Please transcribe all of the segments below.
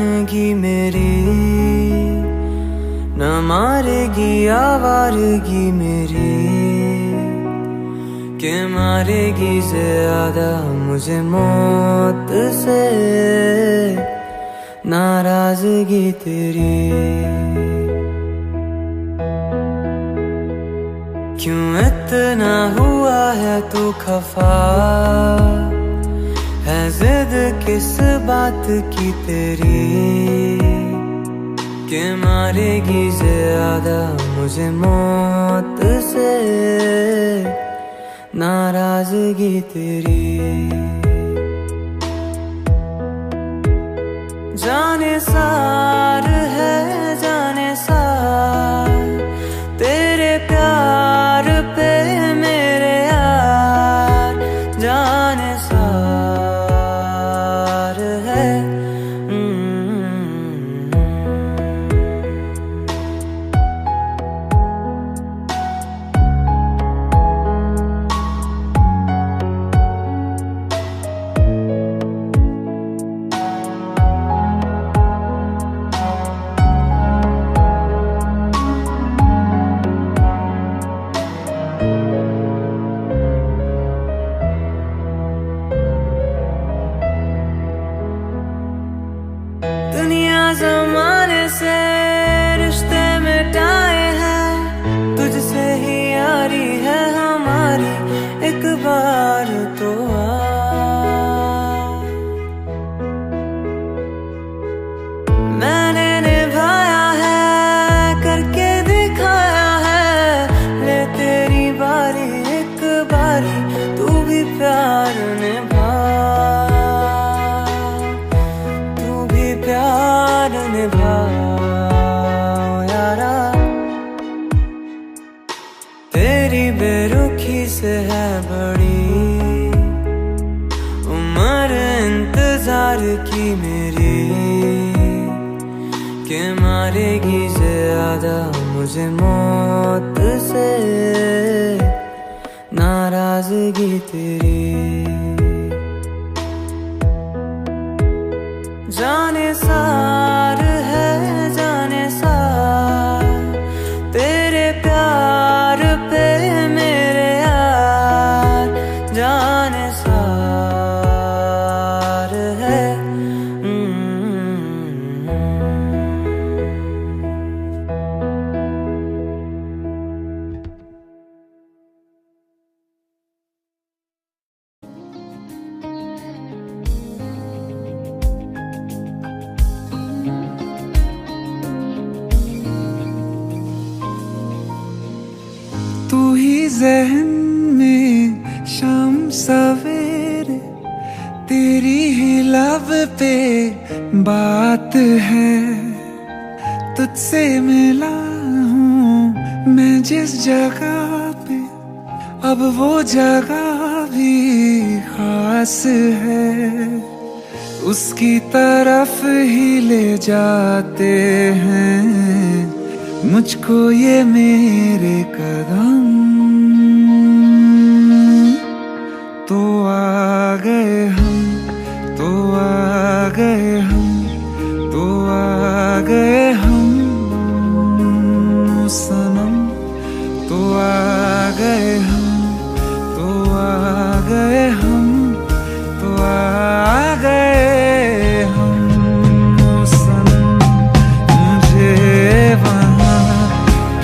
दीवानगी मेरी, न मारेगी आवारगी मेरी, के मारेगी ज्यादा मुझे मौत से नाराजगी तेरी। क्यों इतना हुआ है तू खफा, है जिद किस बात की तेरी, के मारेगी ज्यादा मुझे मौत से नाराजगी तेरी। जाने सार है जाने सार तेरे प्यार पे मेरे यार, जाने सार है। दुनिया ज़माने से रिश्ते मिटाए हैं, तुझसे ही यारी है हमारी, एक बार तो आ। मैंने निभाया है करके दिखाया है, ले तेरी बारी एक बारी तू भी प्यार निभा, प्यार निभा यारा। तेरी बेरुखी से है बड़ी उम्र इंतजार की मेरी, के मारेगी ज्यादा मुझे मौत से नाराजगी तेरी। जाने सार है जाने सार तेरे प्यार पे मेरे यार, जाने सार है। तू ही ज़हन में शाम सवेरे, तेरी ही लब पे बात है। तुझसे मिला हूँ मैं जिस जगह पे, अब वो जगह भी खास है। उसकी तरफ ही ले जाते हैं मुझको ये मेरे कदम। तो आ गए हम, तो आ गए हम, तो आ गए हम सनम। तो आ गए हम, तो आ गए हम, तो आ गए हम सनम। मुझे वहाँ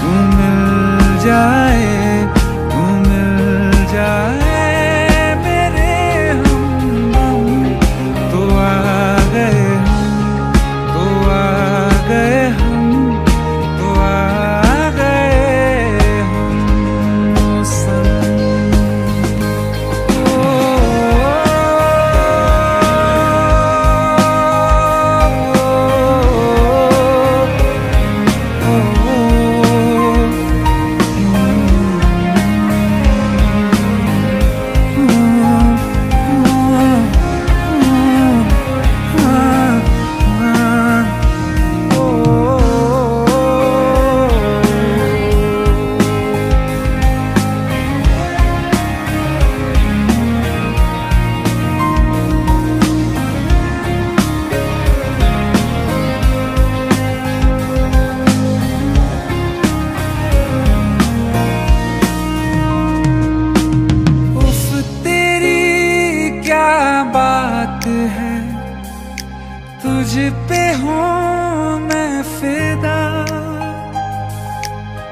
तू मिल जाए, तू मिल जाए मेरे हमदम। तो आ गए हम, तो आ गए हम, तो आ गए हम सनम। ओ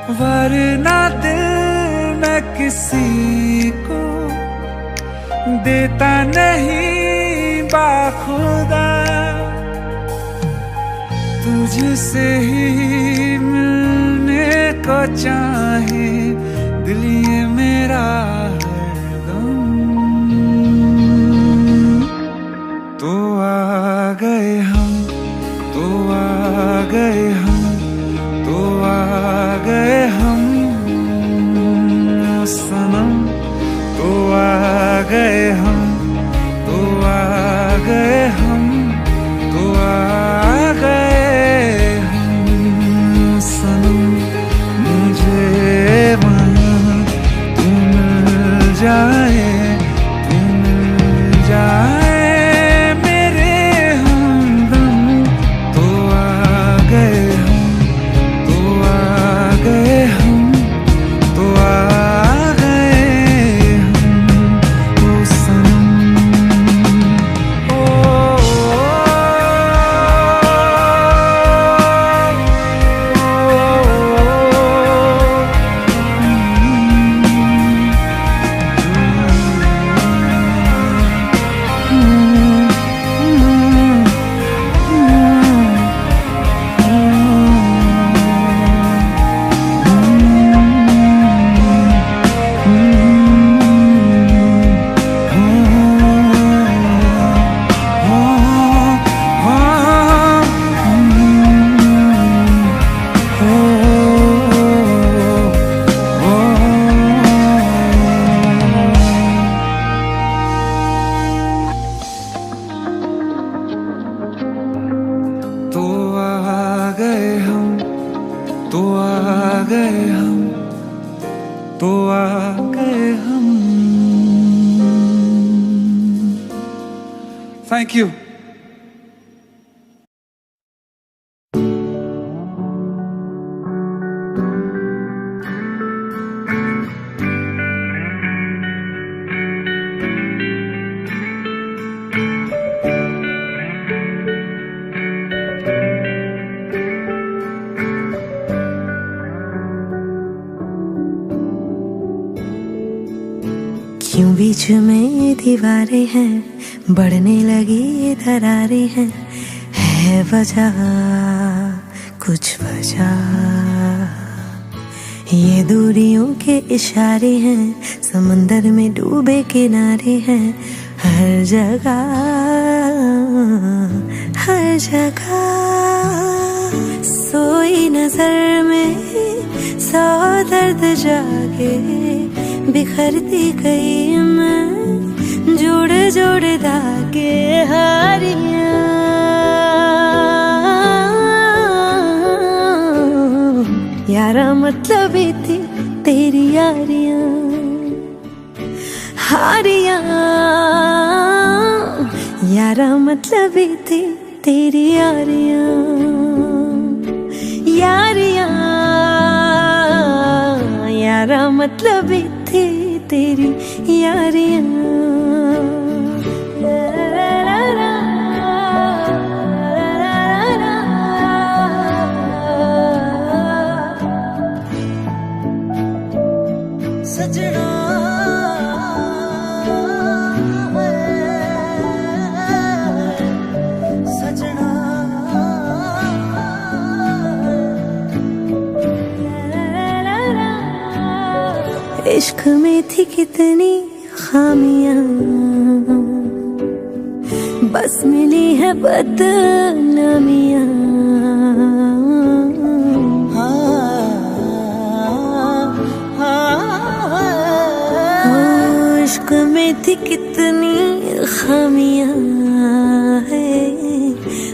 वरना दिल मैं किसी को देता नहीं बाखुदा, तुझसे ही मिलने को चाहे दिल ये मेरा हरदम। तो आ गए हम, तो आ गए हम, तो आ गए हम सनम। तो आ गए हम, तो आ गए हम, तो आ गए हम सनम। मुझे वहाँ तू मिल जाए, तू मिल जाए मेरे हमदम। तो आ गए हम, तो आ गए हम, तो आ गए हम ओ सनम। तो आ गए हम, तो आ गए हम, तो आ गए हम। Thank you. क्यों बीच में दीवारें हैं, बढ़ने लगी ये दरारें हैं, है वजह कुछ वजह। ये दूरियों के इशारे हैं, समंदर में डूबे किनारे हैं, हर जगह हर जगह। सोई नजर में 100 दर्द जागे, बिखरती गई मैं जोड़े जोड़े धागे हारियां। यारा मतलब ही थी तेरी यारियां, हारियां। यारा मतलब ही थी तेरी यारियां, यारियां। यारा मतलब ही थी तेरी यारियां। सजना सजना इश्क में थी कितनी खामियां, बस मिली है बदनामियां। इश्क में थी कितनी खामियां है,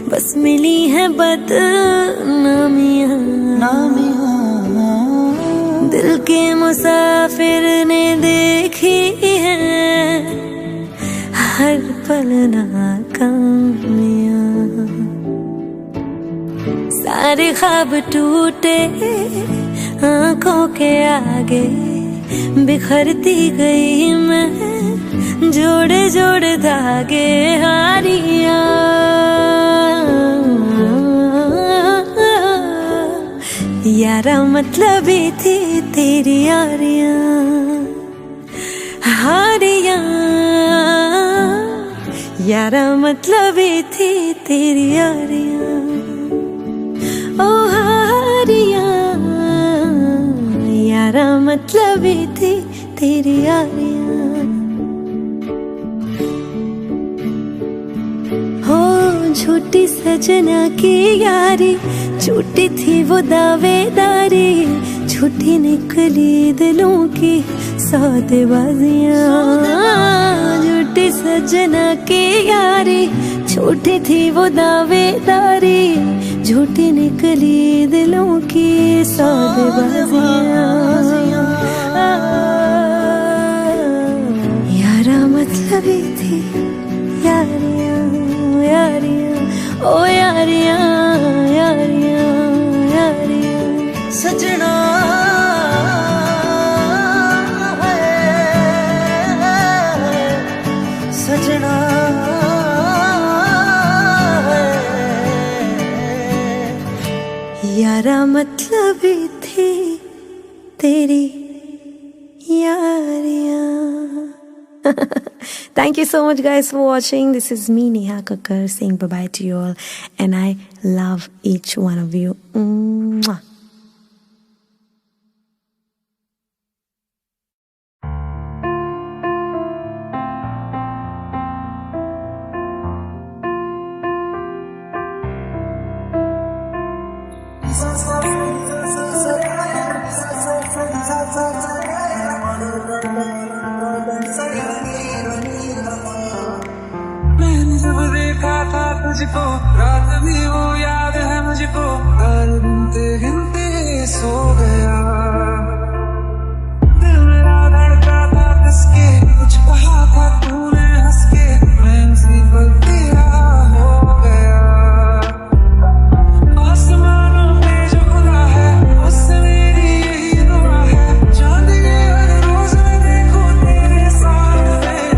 बस मिली है बदनामियां। दिल के मुसाफिर ने देखी है हर पल नाकामियां। सारे ख्वाब टूटे आंखों के आगे, बिखरती गई मैं जोड़े जोड़े धागे हारियां। यारा मतलब ही थी तेरी यारियां, हारियां। यारा मतलब ही थी तेरी यारियां, ओ हारियां। यारा मतलब ही थी तेरी यारियां। हो झूठी सजना की यारी, झूठी थी वो दावेदारी, झूठी निकली दिलों की सौदेबाजियां। झूठी सजना की यारी, झूठी थी वो दावेदारी, झूठी निकली दिलों की सौदेबाजियां। यारा मतलब ही थी यारियां, यारियां, ओ यारियां, यारियां, यारियां। सजना सजना यारा मतलब ही थी तेरी Yaariyan. Thank you so much guys for watching. This is me, Neha Kakkar, saying bye bye to you all, and I love each one of you. Mwah. मैंने जब देखा था तुझको, रात भी वो याद है मुझको, हर गिनते गिनते सो गया। दिल मेरा धड़का था कसके, कुछ कहा था तूने हंस के, मैं उसी पल तेरा हो गया। आसमानों पे जो खुदा है, उससे मेरी यही दुआ है, चांद के हर रोज मैं देखूं तेरे साथ में।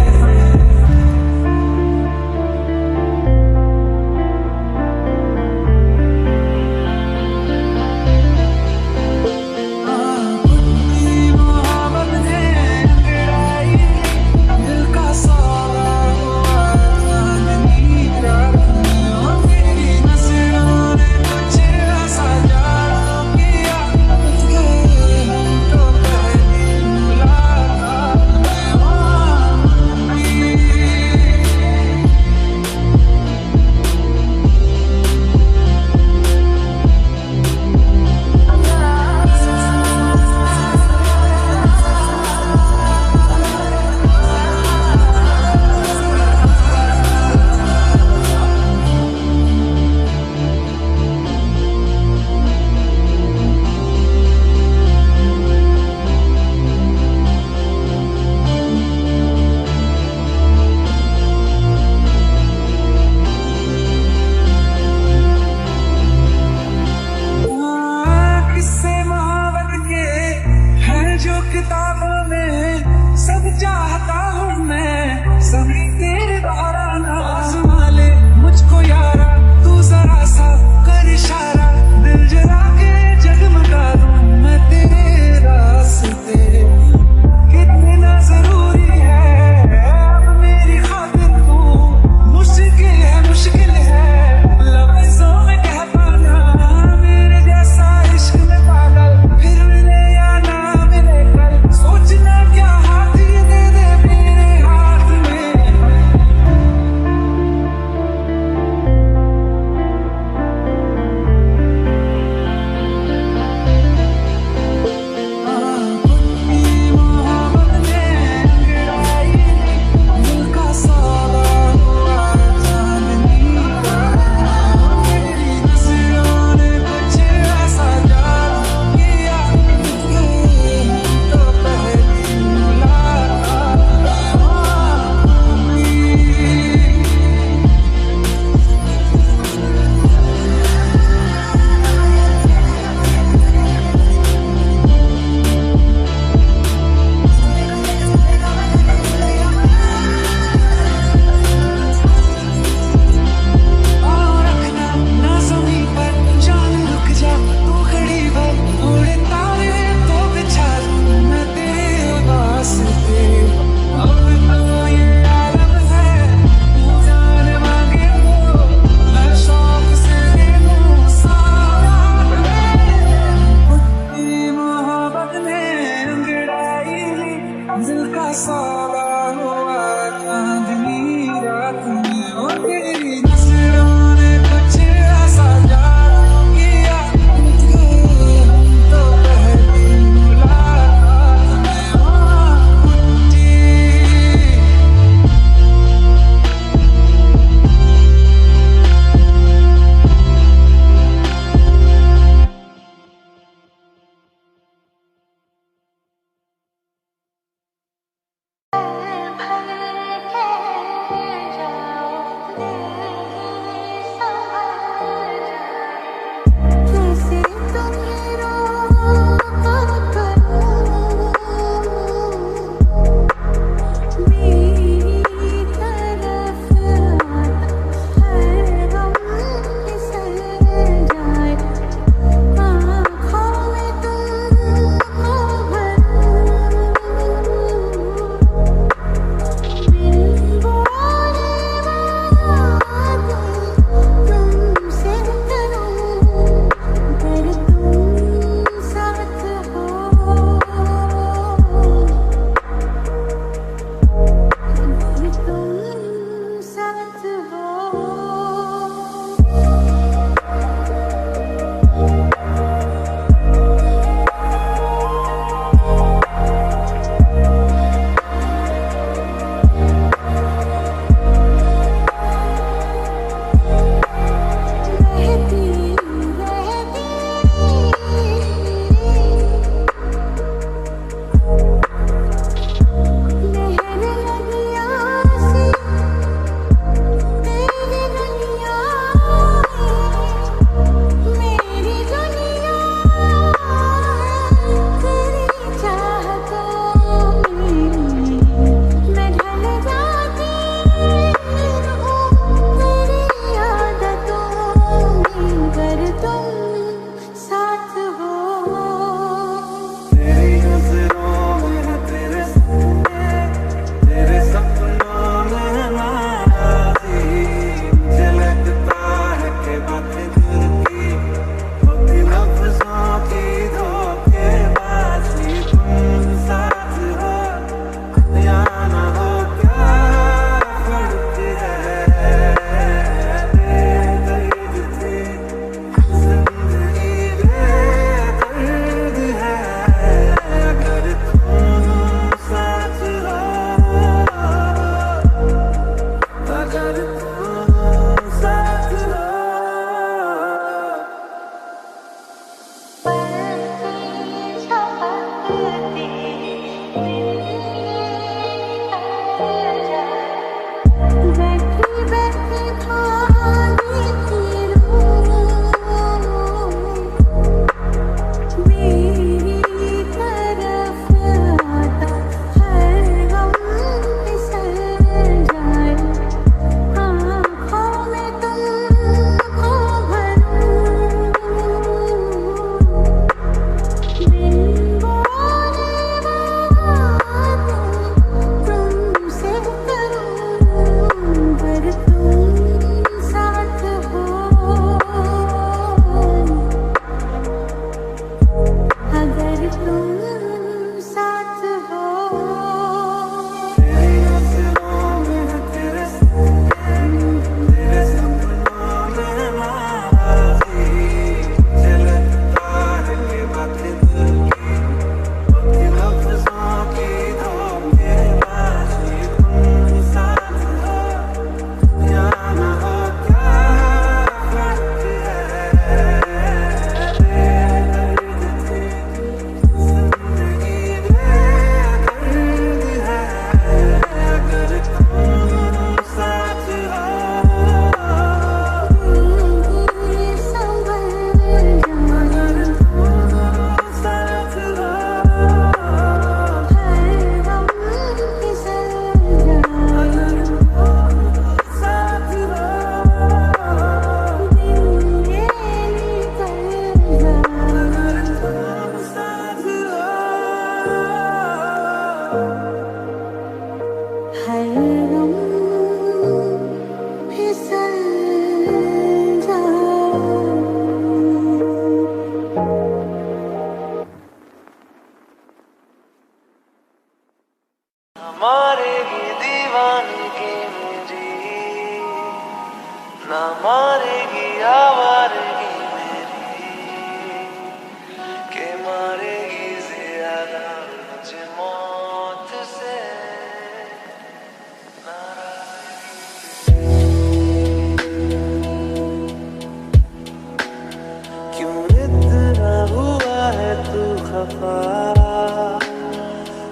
खफा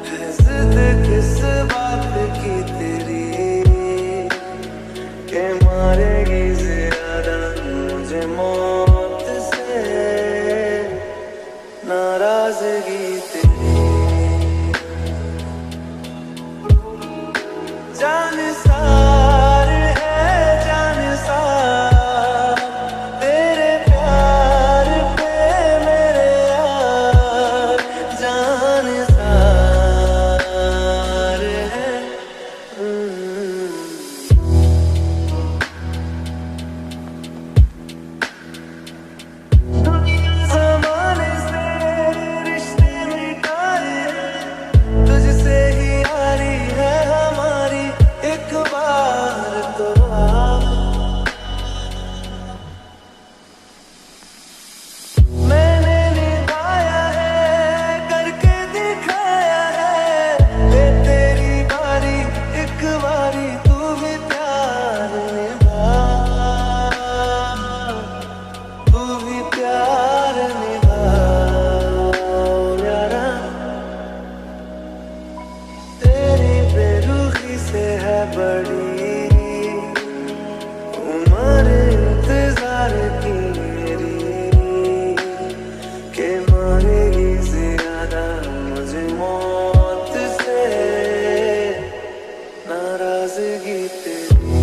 है, जिद किस बात की तेरी के मारेगी ज्यादा मुझे मौत से नाराजगी तेरी। जान सार है जान सार तेरे प्यार पे मेरे यार, जान सार है। दुनिया ज़माने से रिश्ते मिटाए, तुझसे ही यारी है हमारी, एक बार तो आ। मैंने निभाया है करके दिखाया है, ले तेरी बारी एक बारी तू भी प्यार निभा, तू भी प्यार निभा यारा। तेरी बेरुखी से है बड़ी उम्र इंतजार की मेरी, के मारेगी ज्यादा मुझे मौत से नाराजगी तेरी।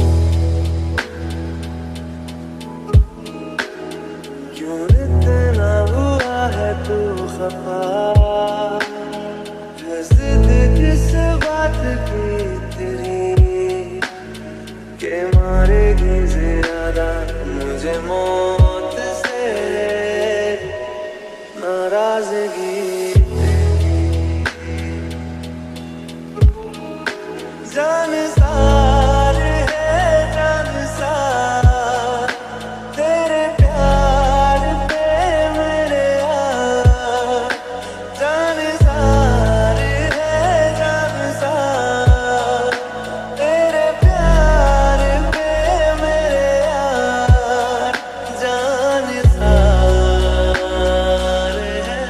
क्यों इतना हुआ है तू खफा है, जिद किस बात की तेरी के मारेगी ज्यादा मुझे मौत से नाराजगी तेरी। जान सार है जान सार तेरे प्यार पे मेरे यार, जान सार है जान सार तेरे प्यार पे मेरे यार, जान सार है।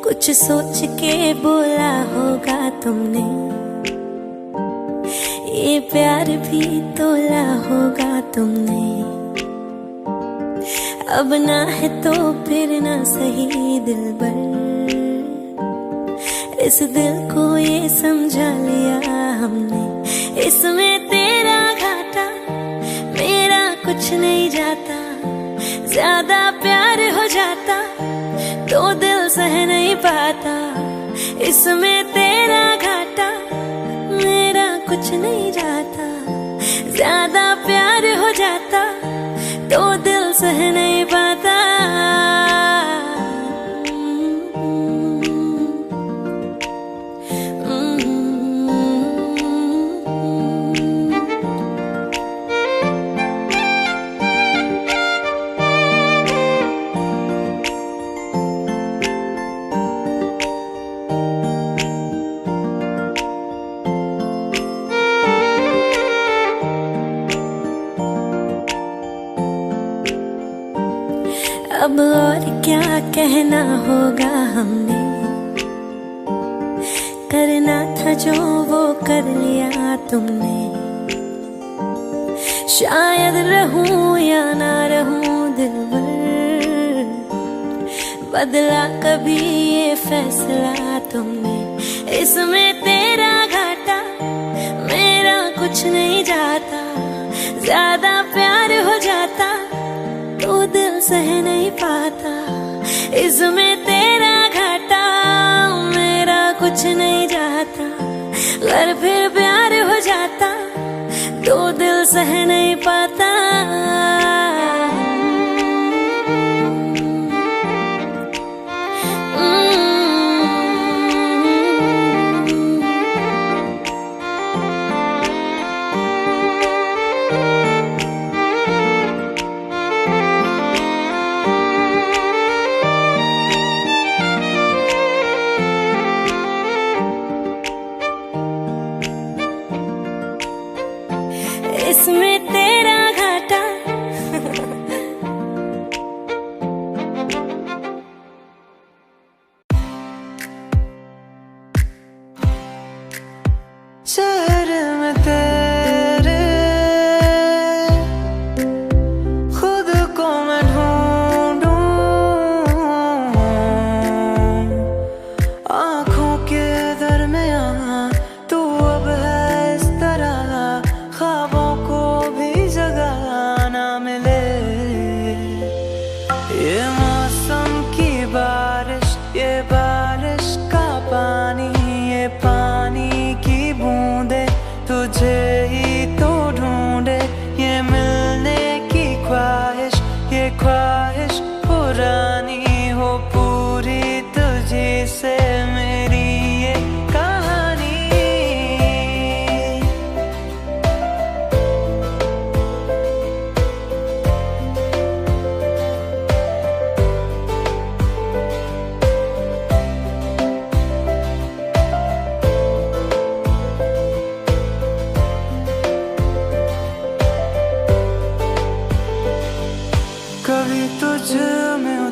कुछ सोच के बोला होगा तुमने, ये प्यार भी तोला होगा तुमने। अब ना है तो फिर ना सही दिलबर, इस दिल को ये समझा लिया हमने। इसमें तेरा घाटा मेरा कुछ नहीं जाता, ज्यादा प्यार हो जाता तो दिल सह नहीं पाता। इसमें तेरा घाटा मेरा कुछ नहीं जाता, ज्यादा प्यार हो जाता तो दिल सह नहीं पाता। अब और क्या कहना होगा हमने, करना था जो वो कर लिया तुमने। शायद रहूं या ना रहूं दिलबर, बदला कभी ये फैसला तुमने। इसमें तेरा घाटा मेरा कुछ नहीं जाता, ज्यादा प्यार हो जाता तो दिल सह नहीं पाता। इसमें तेरा घाटा मेरा कुछ नहीं जाता, अगर फिर प्यार हो जाता तो दिल सह नहीं पाता।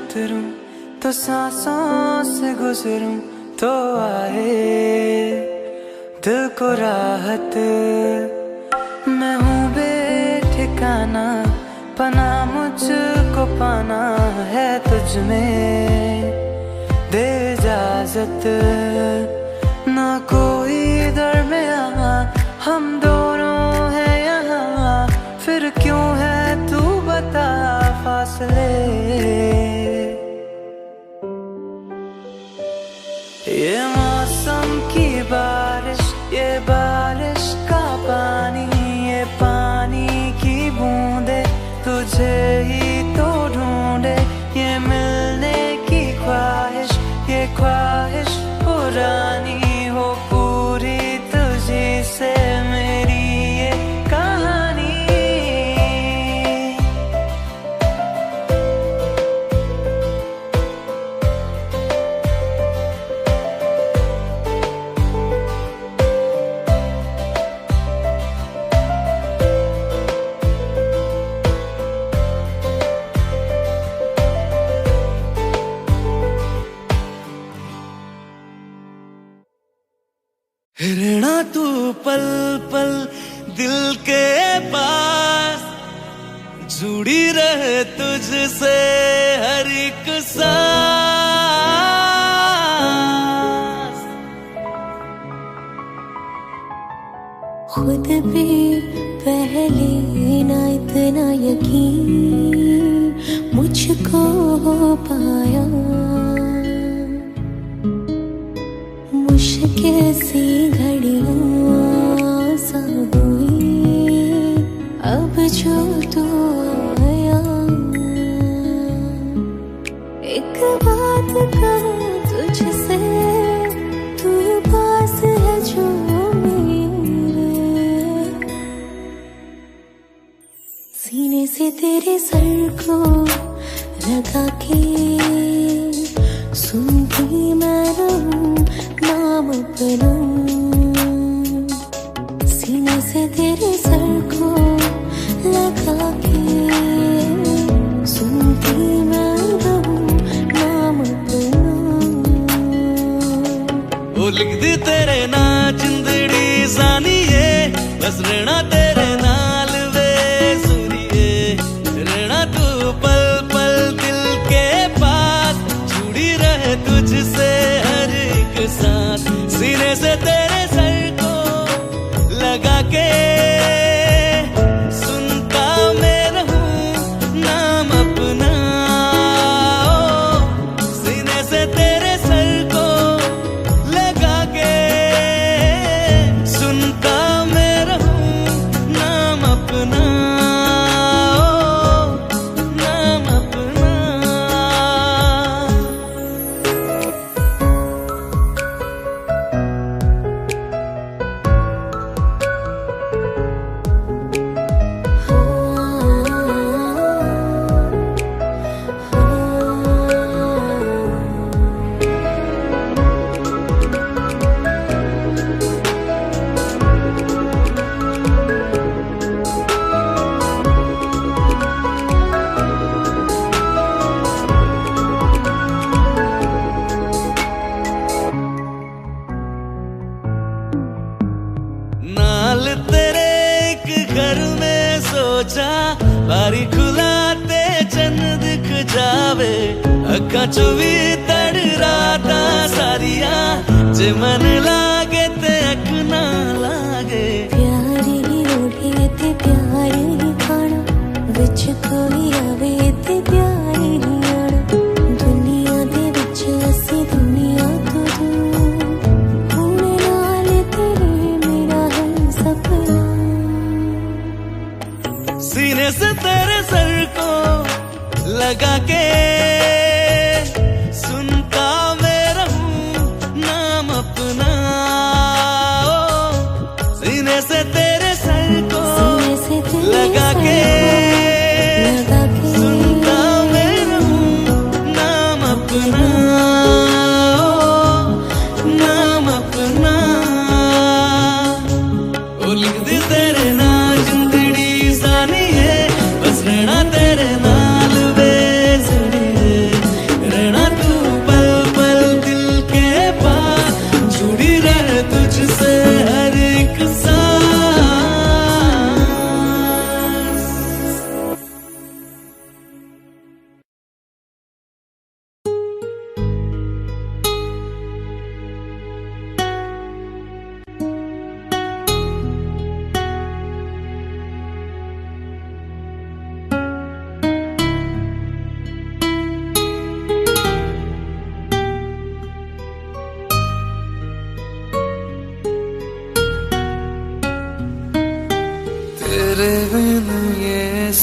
उतरूं तो सांसों से गुजरूं तो आए दिल को राहत। मैं हूँ बेठिकाना, पना मुझको पाना है तुझ में, दे इजाजत। ना कोई दरमियां, हम दोनों हैं यहाँ, फिर क्यों है तू बता फासले। ये मौसम की बारिश, ये बारिश का पानी, ये पानी की बूंदे तुझे ही तो ढूंढे। ये मिलने की ख्वाहिश, ये ख्वाहिश पुरानी हो पूरी तुझी से मेरी ये कहानी। रहना तू पल पल दिल के पास, जुड़ी रहे तुझसे हर एक सांस। खुद भी पहले ना इतना यकीन मुझको हो पाया, मुश्किल सी घड़ियां सा हुई अब जो तू आया। एक बात कहूं तुझसे, तू पास है जो मेरे, सीने से तेरे सर को लगा के सुनती मैं रहूं नाम अपना। सीने से तेरे सर को लगा के सुनती मैं रहूं नाम अपना। वो लिख दी तेरे ना जिंदड़ी जानिए, बस रहना तेरे नाल वे सुनिए। रहना तू पल पल दिल के पास, जुड़ी रहे तुझसे हर एक सांस। सीने से तेरे सर को लगा के सुनता मैं रहूं नाम अपना। सीने से तेरे सर को लगा के सुनता मैं रहूं नाम अपना, नाम अपना। नाल तेरे एक घर में सोचा, बारी खुलाते चन्न दिख जावे। अखा चो भी तड़ राता सारिया, जे मन लागे ते अख ना लागे। प्यारी रोटी ते प्यारी खाना, विच कोई आवे ते प्यारी आना। दुनिया दे विच असी दुनिया तो दूर, होने नाल तेरे मेरा है सपना। सीने से तेरे सर को लगा के सुनता मैं रहूं नाम अपना। सीने से तेरे सर को लगा के सुनता मैं रहूं नाम अपना, नाम अपना। ओ लिख दी तेरे ना जिंदड़ी जानी है, बस रहना तेरे नाल वे जुड़ी है।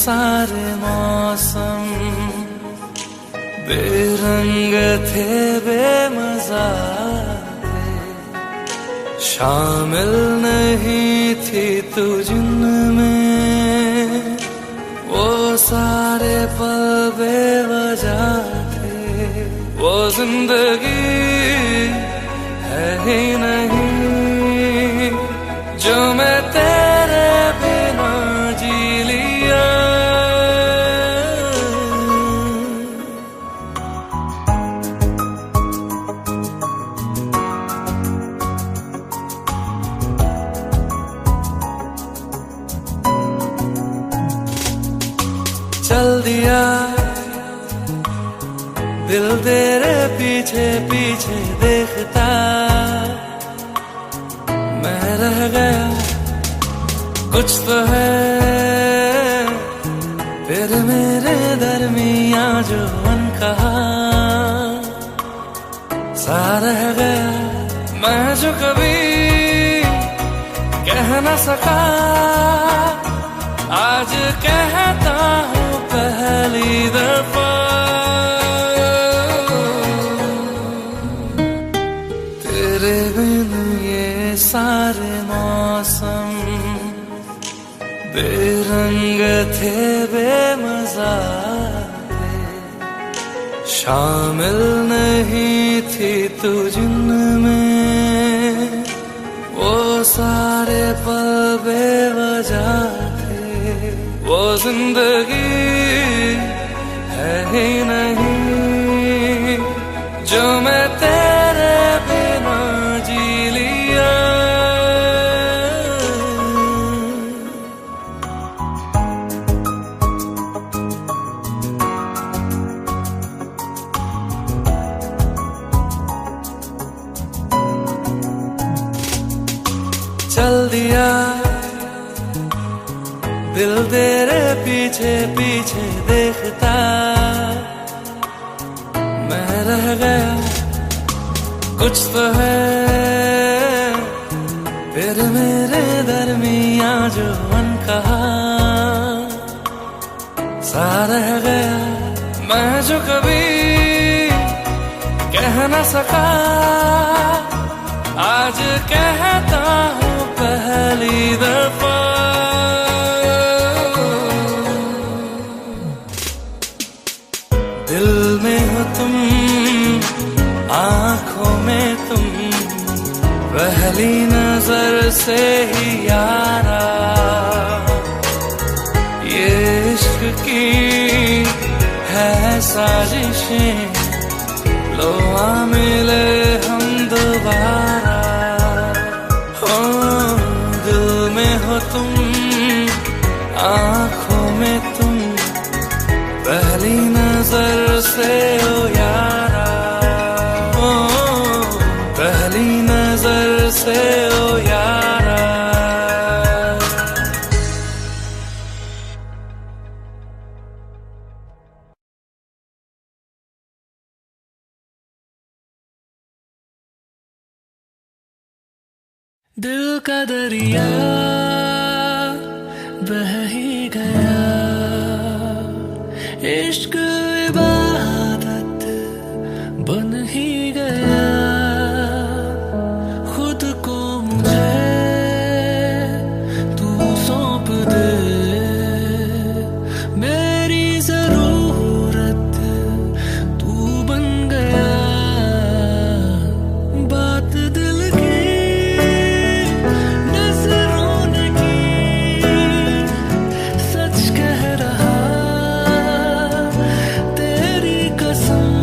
सारे मौसम बेरंग थे, बेमजा थे, शामिल नहीं थी तू जिनमें, वो सारे पल बेवजह थे। वो जिंदगी है ही नहीं जो मैं तेरे बिना जी लिया। चल दिया दिल तेरे पीछे पीछे देखता, मैं रह गया कुछ तो है फिर मेरे दरमियां जो अनकहा सा रह गया। मैं जो कभी कह न सका आज कहता हूँ पहली दफा। तेरे बिन ये सारे मौसम बेरंग थे, बेमजा थे, शामिल नहीं थी तू जिनमें, वो सारे पल बेवजह थे। वो जिंदगी है ही नहीं जो मैं तेरे बिना जी लिया। चल दिया दिल तेरे पीछे पीछे देखता, मैं रह गया कुछ तो है फिर मेरे दरमियां जो अनकहा सा रह गया। मैं जो कभी कह न सका आज कहता हूँ पहली दफा। दिल में हो तुम, आंखों में तुम, पहली नजर से ही यारा, ये इश्क की है साजिशें, लो आ मिले हम दोबारा। हो दिल में हो तुम, आंखों में तुम, पहली नजर से ओ यारा, ओ पहली नजर से ओ यारा। दिल का दरिया बह ही गया, इश्क इबादत बन ही गया। खुद को मुझे तू सौंप दे, मेरी जरूरत तू बन गया। बात दिल की नजरों ने की, सच कह रहा तेरी कसम।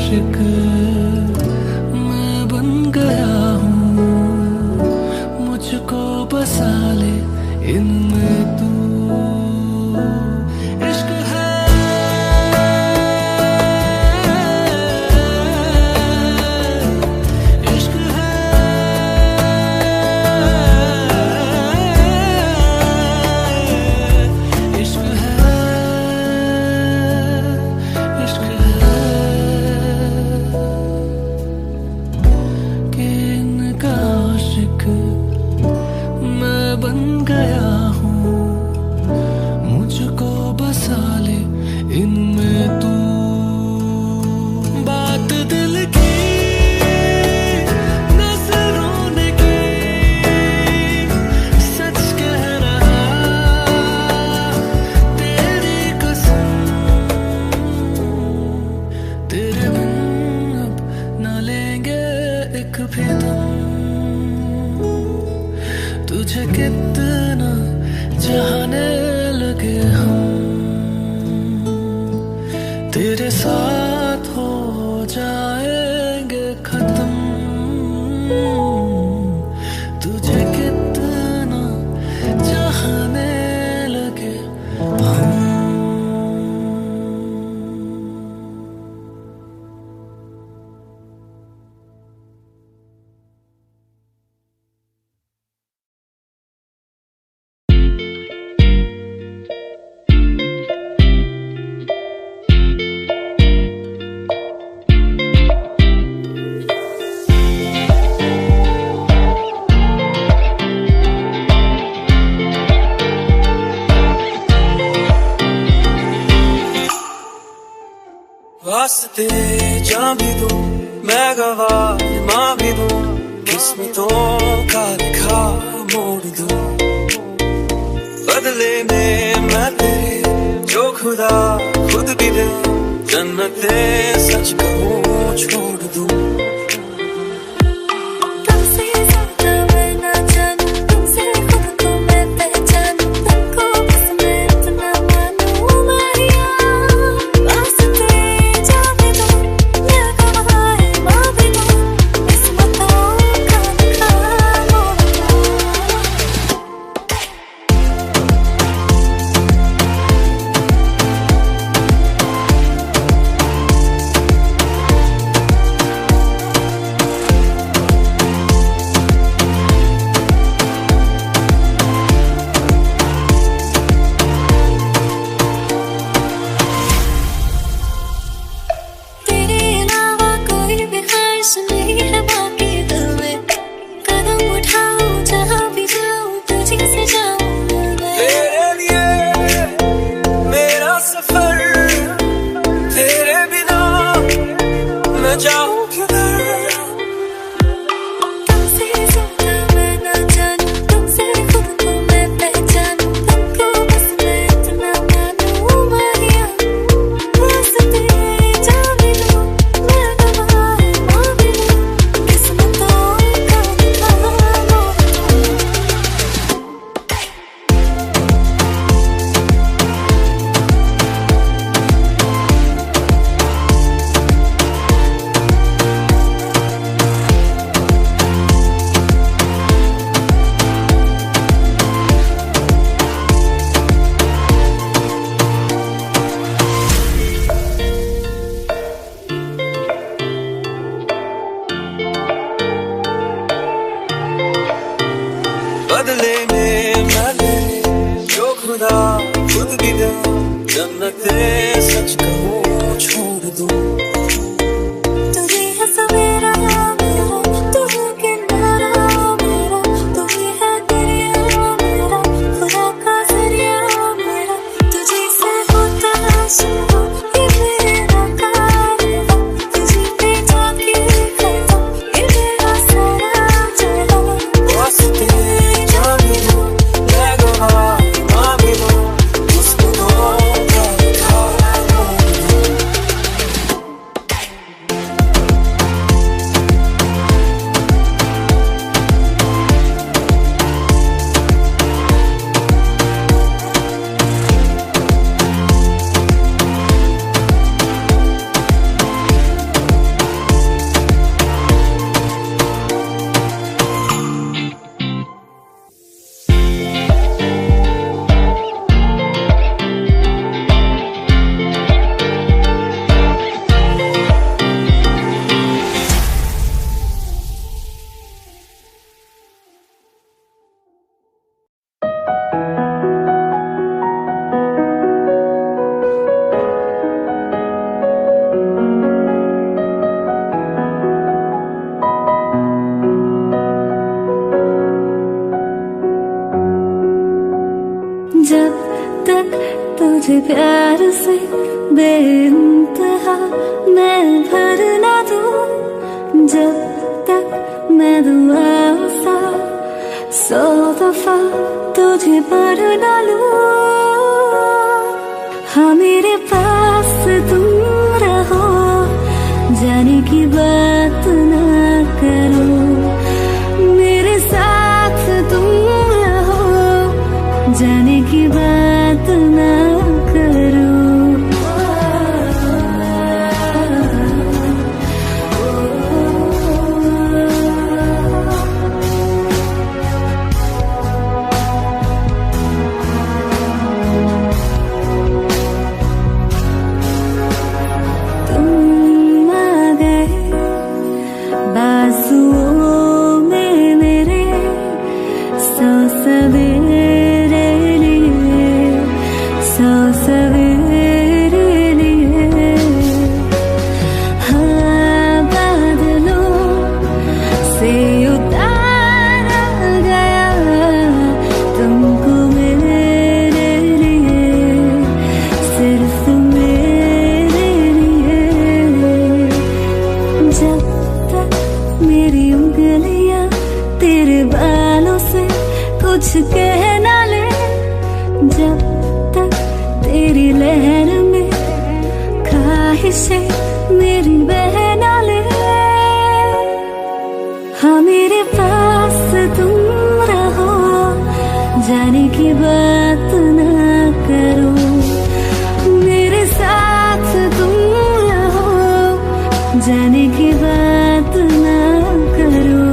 आशिक मैं बन गया हूँ, मुझको बसा ले इनमें तू। इश्क है, इश्क है, इश्क है, इश्क है कि इनका आशिक मैं बन गया हूँ, मुझको बसा ले इनमें तू। बात दिल की नजरों ने की, सच कह रहा तेरी कसम, तेरे बिन अब न लेंगे एक भी दम। तुझे कितना चाहने लगे हम, तेरे साथ हो जाएंगे खत्म। तुझे कितना चाहने लगे हम। वास्ते जान भी दूं, मैं गवाह माँ भी दूं, किस्मतों का लिखा मोड़ दूं। बदले में मैं तेरे जो खुदा खुद भी दे, जन्नते सच कहूँ छोड़ दूं। तुमसे ज्यादा मैं ना जानूं, तुमसे खुद को मैं पहचानूं, तुमको बस मैं इतना मानूं मारिया। वास्ते जाने दो, मैं गवाह माँ भी दूं, किस्मतों का लिखा मोड़ दूं। प्यार से बेइंतहा मैं भर ना दूं, जब तक मैं दुआ सा 100 दफा तुझे पढ़ ना लूं। हाँ मेरे पास तुम रहो, जाने की बात ना करो, मेरे साथ तुम रहो, जाने की बात ना करो। कुछ कह ना ले, जब तक तेरी लहर में ख्वाहिशें मेरी बह ना ले। हाँ मेरे पास तुम रहो, जाने की बात ना करो, मेरे साथ तुम रहो, जाने की बात ना करो।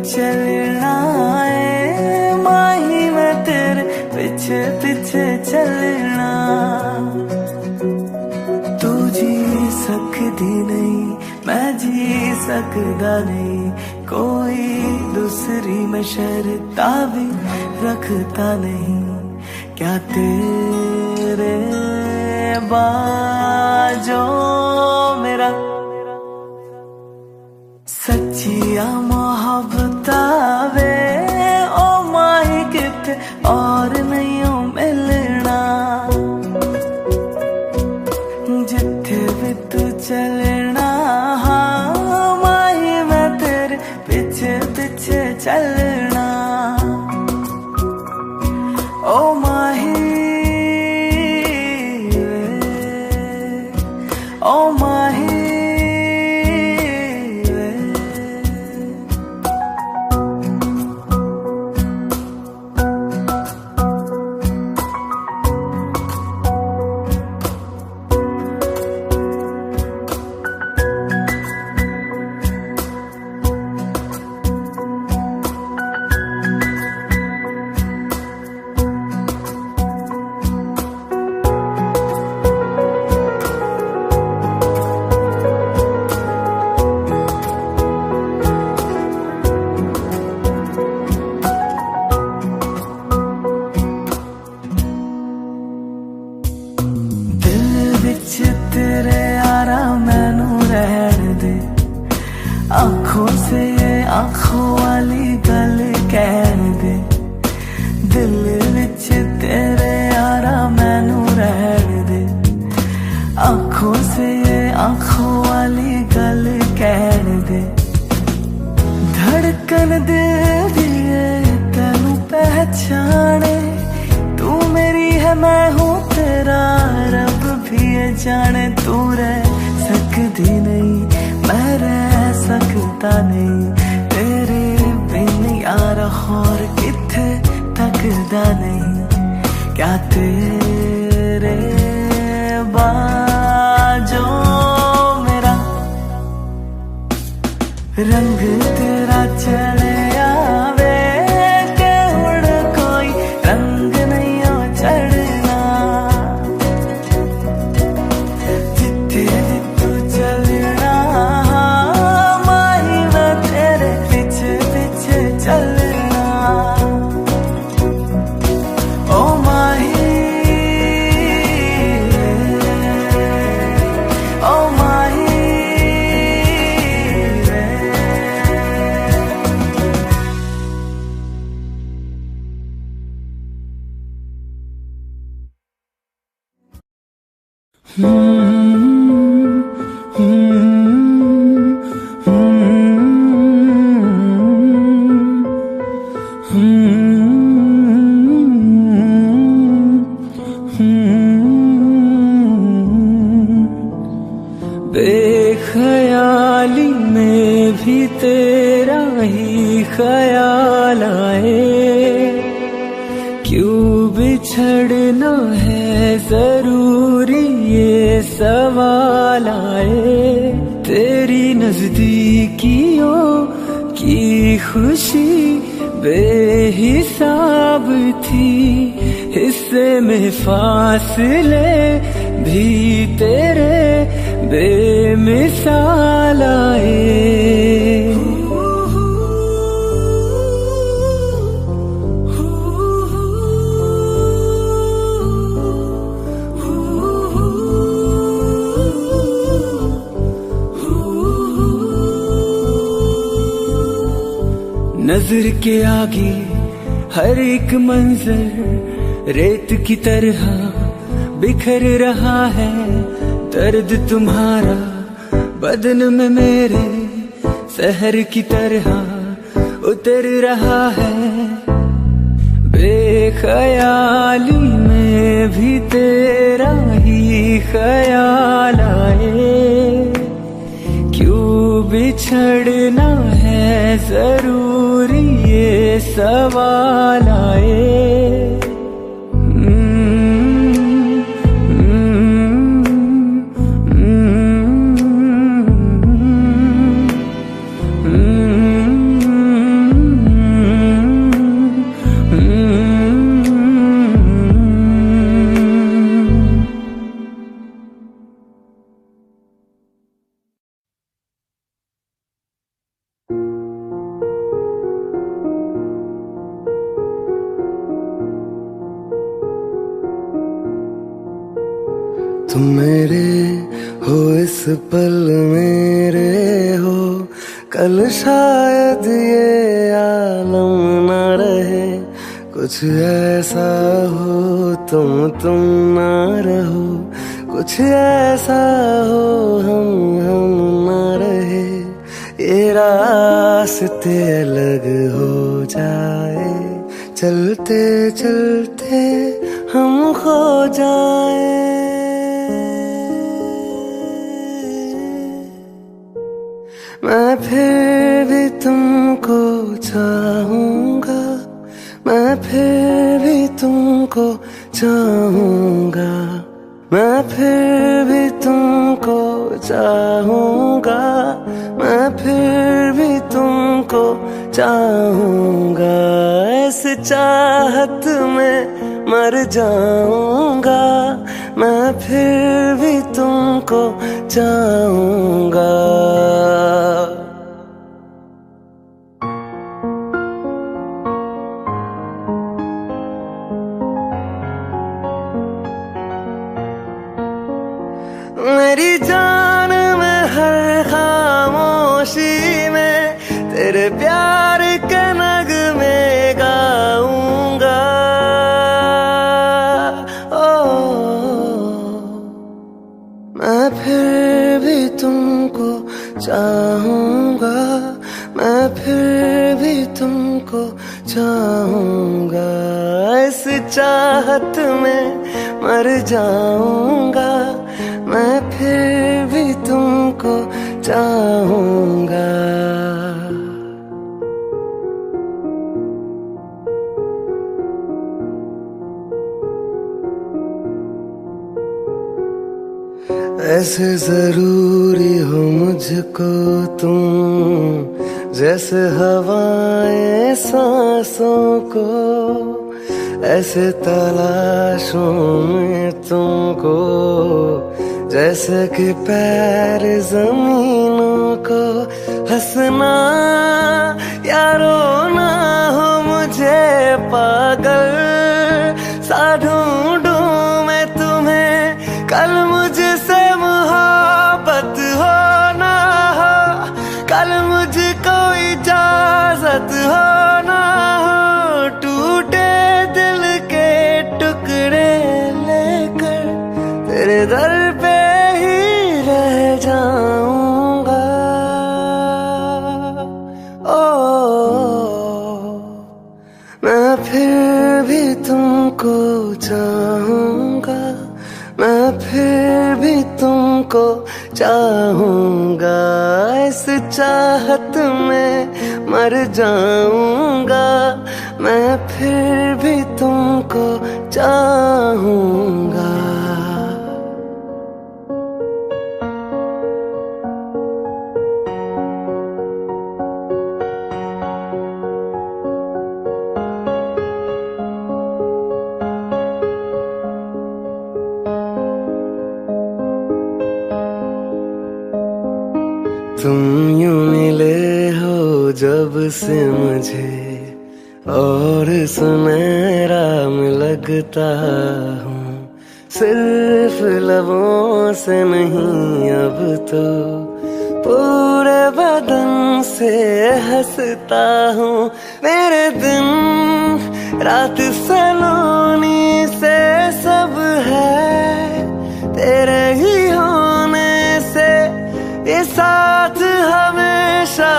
चलना है माही मैं तेरे पीछे पीछे चलना। तू जी सकती नहीं मैं जी सकदा नहीं, कोई दूसरी मैं शर्ता भी रखता नहीं। क्या तेरे बाजों मेरा सच्चिया मोहब्बत वे ओ माही किथे और नहीं मिलना। जिथे भी तू चलना हाँ माही मैं तेरे पीछे पीछे चलना। ओ माही ओ माही तेरे यारा मैनू रहन दे, आंखों से ये आंखों वाली गल कहन दे। दिल विच तेरे यारा मैनू रहन दे, आंखों से ये आंखों वाली गल कहन दे। धड़कन दिल दी तेनू पहचाने, तू मेरी है मैं हूँ तेरा, रब भी ये जाने। तू रह सकती नहीं मैं रह सकता नहीं, तेरे बिन यार और किथे तकदा नहीं। क्या बेख्याली में भी तेरा ही ख्याल आए, क्यों बिछड़ना है जरूरी ये सवाल आए। तेरी नजदीकियों की खुशी बेहिसाब थी, हिस्से में फासले भी तेरे बेमिसाल आए। नजर के आगे हर एक मंजर रेत की तरह बिखर रहा है, दर्द तुम्हारा बदन में मेरे शहर की तरह उतर रहा है। बेख्याली में भी तेरा ही ख्याल आए, क्यों बिछड़ना है जरूरी ये सवाल आए। तुम मेरे हो इस पल मेरे हो, कल शायद ये आलम न रहे। कुछ ऐसा हो तुम ना रहो, कुछ ऐसा हो हम ना रहे। ये रास्ते अलग हो जाए, चलते चलते हम खो जाए। मैं फिर भी तुमको चाहूंगा, मैं फिर भी तुमको चाहूंगा, मैं फिर भी तुमको चाहूंगा, मैं फिर भी तुमको चाहूंगा। इस चाहत में मर जाऊंगा, मैं फिर भी तुमको चाहूंगा। मेरी जान में हर खामोशी में तेरे प्यार के नगमे गाऊंगा। मैं फिर भी तुमको चाहूंगा, मैं फिर भी तुमको चाहूंगा। इस चाहत में मर जाऊंगा, मैं फिर भी तुमको चाहूंगा। ऐसे जरूरी हो मुझको तुम, जैसे हवाएं सांसों को। ऐसे तलाशों में तुमको, जैसे कि पैर जमीनों को। हंसना या रोना हो मुझे पागल सा ढूंढूं मैं तुम्हें। कल मुझसे मोहब्बत हो ना हो, कल मुझको इजाजत हो ना हो। टूटे दिल के टुकड़े लेकर तेरे दर पे ही रह जाऊंगा। ओ मैं फिर भी तुमको चाहूंगा, मैं फिर भी तुमको चाहूंगा। इस चाहत में मर जाऊंगा, मैं फिर भी तुमको चाहूंगा। तुम यूं मिले हो जब से मुझे, और सुनहरा में लगता हूँ। सिर्फ लबों से नहीं अब तो पूरे बदन से हंसता हूँ। मेरे दिन रात सलोनी से सब है तेरे ही होने से। ये साथ हमेशा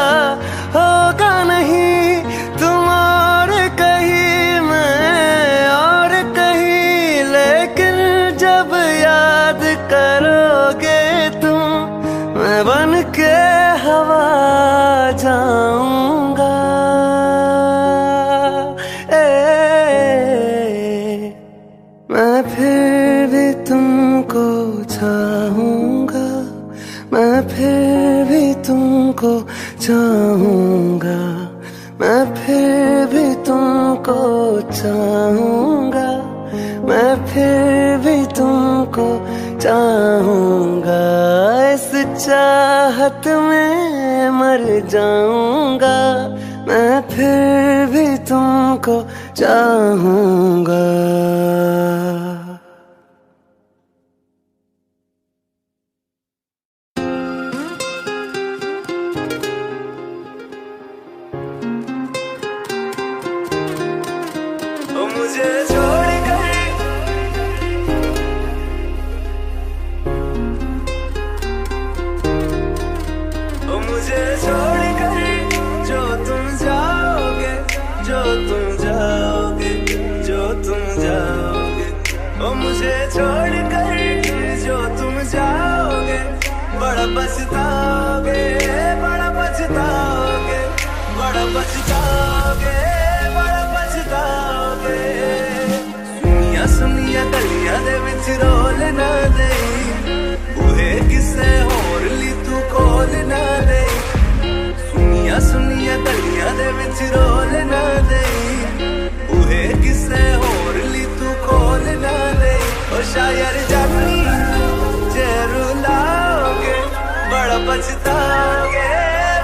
होगा नहीं, तुम और कहीं मैं और कहीं। लेकिन जब याद करोगे तुम, मैं बन के हवा जाऊंगा। मैं फिर भी तुमको चाहूंगा, मैं फिर भी तुमको चाहूंगा, मैं फिर भी तुमको चाहूंगा, मैं फिर भी तुमको चाहूंगा। इस चाहत में मर जाऊंगा, मैं फिर भी तुमको चाहूंगा। मुझे छोड़ कर, मुझे छोड़ कर जो तुम जाओगे, जो तुम जाओगे, जो तुम जाओगे। ओ मुझे छोड़ कर जो तुम जाओगे, बड़ा पछताओगे, बड़ा पछताओगे, बड़ा पछताओगे, बड़ा पछताओगे। सुनिया सुनिया गलियां दे विच रोल ना देई, बूहे किसे होर ली तू खोल ना देई। सुनिया सुनिया गलियां दे विच रोल ना देई, बूहे किसे होर ली तू खोल ना देई। ओ शायर जानी जे रुलाओगे, बड़ा पछताओगे,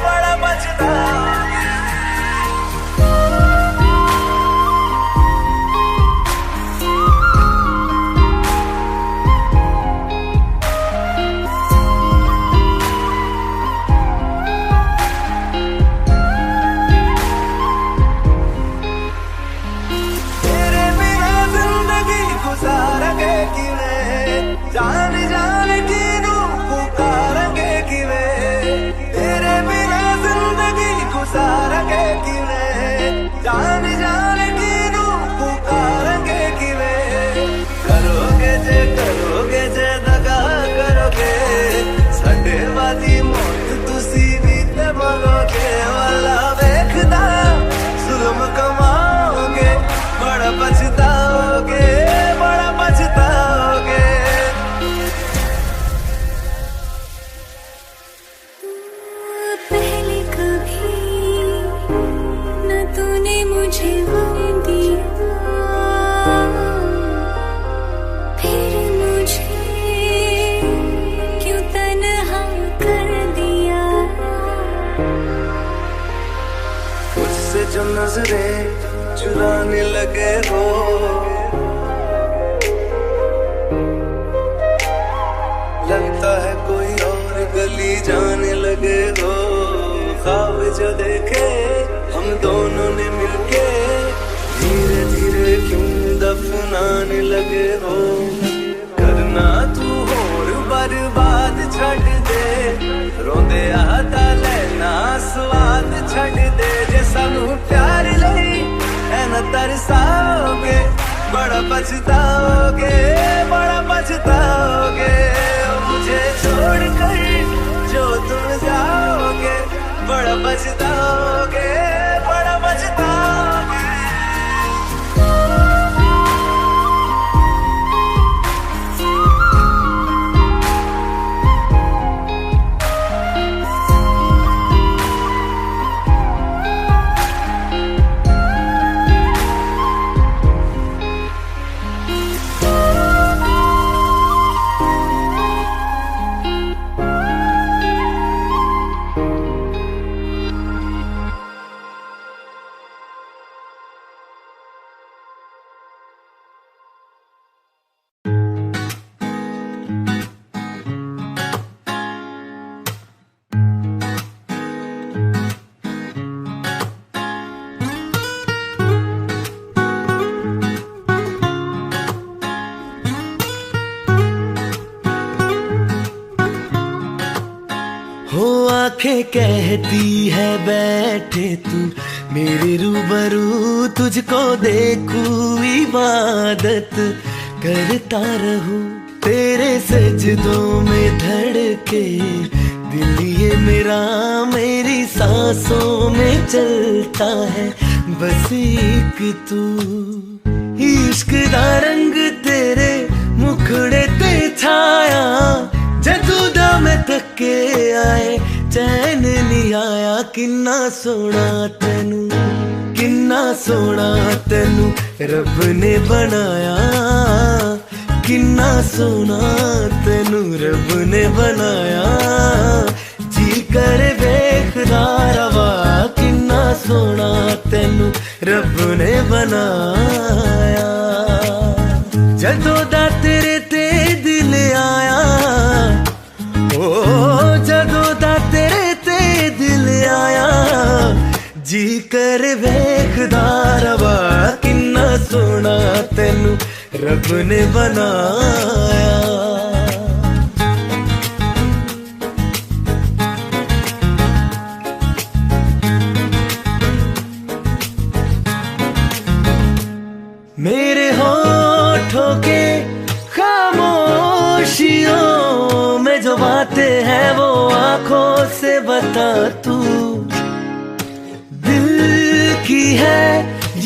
बड़ा पछताओगे। जान जान की नू पुकारेंगे किवे, तेरे बिना जिंदगी गुजारेंगे किवे। जान जान की नू पुकारेंगे किवे, करोगे जे दगा करोगे, साडे वाली मौत तुसी भी ते मरोगे। वाला वेखदा जुल्म कमाओगे, बड़ा पछताओगे, बड़ा पछताओगे। जो नजरें चुराने लगे हो, लगता है कोई और गली जाने लगे हो। ख्वाब जो देखे हम दोनों ने मिलके, धीरे धीरे क्यों दफनाने लगे हो। करना तू हो छड़ दे रोंदे आता लेना स्वाद छड़ दे जे सानू प्यार लई ऐना तरसाओगे बड़ा पछताओगे मुझे छोड़ कर जो तुम जाओगे बड़ा पछताओगे आंखें कहती है बैठे तू मेरे रूबरू तुझको देखूं इबादत करता रहूं तेरे सजदों में धड़के दिल ये मेरा मेरी सांसों में चलता है बस एक तू इश्क दा रंग तेरे मुखड़े ते छाया जदू दा मैं थके आए चैन नहीं आया किन्ना सोना तेनू रब ने बनाया किन्ना सोना तेनू रब ने बनाया जी कर वेखदा रवा किन्ना सोना तेनू रब ने बनाया जदों दा तेरे ते दिल आया जदों दा तेरे ते दिल आया जी कर वेखदा रवा किन्ना सोना तेनू रब ने बनाया मेरे होठों के खामोशियों में जो बातें हैं वो आंखों से बता तू दिल की है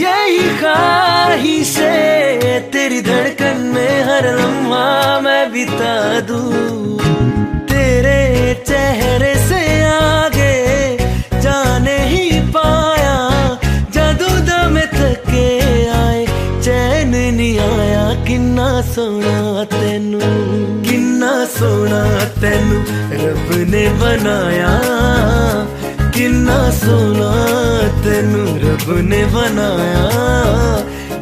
यही ख्वाहिशें तेरी धड़कन में हर लम्हा मैं बिता दूं तेरे चेहरे से आगे जाने ही पाया जादू दम थके आए चैन नहीं आया किन्ना सोना तेनू रब ने बनाया किन्ना सोना तेनू रब ने बनाया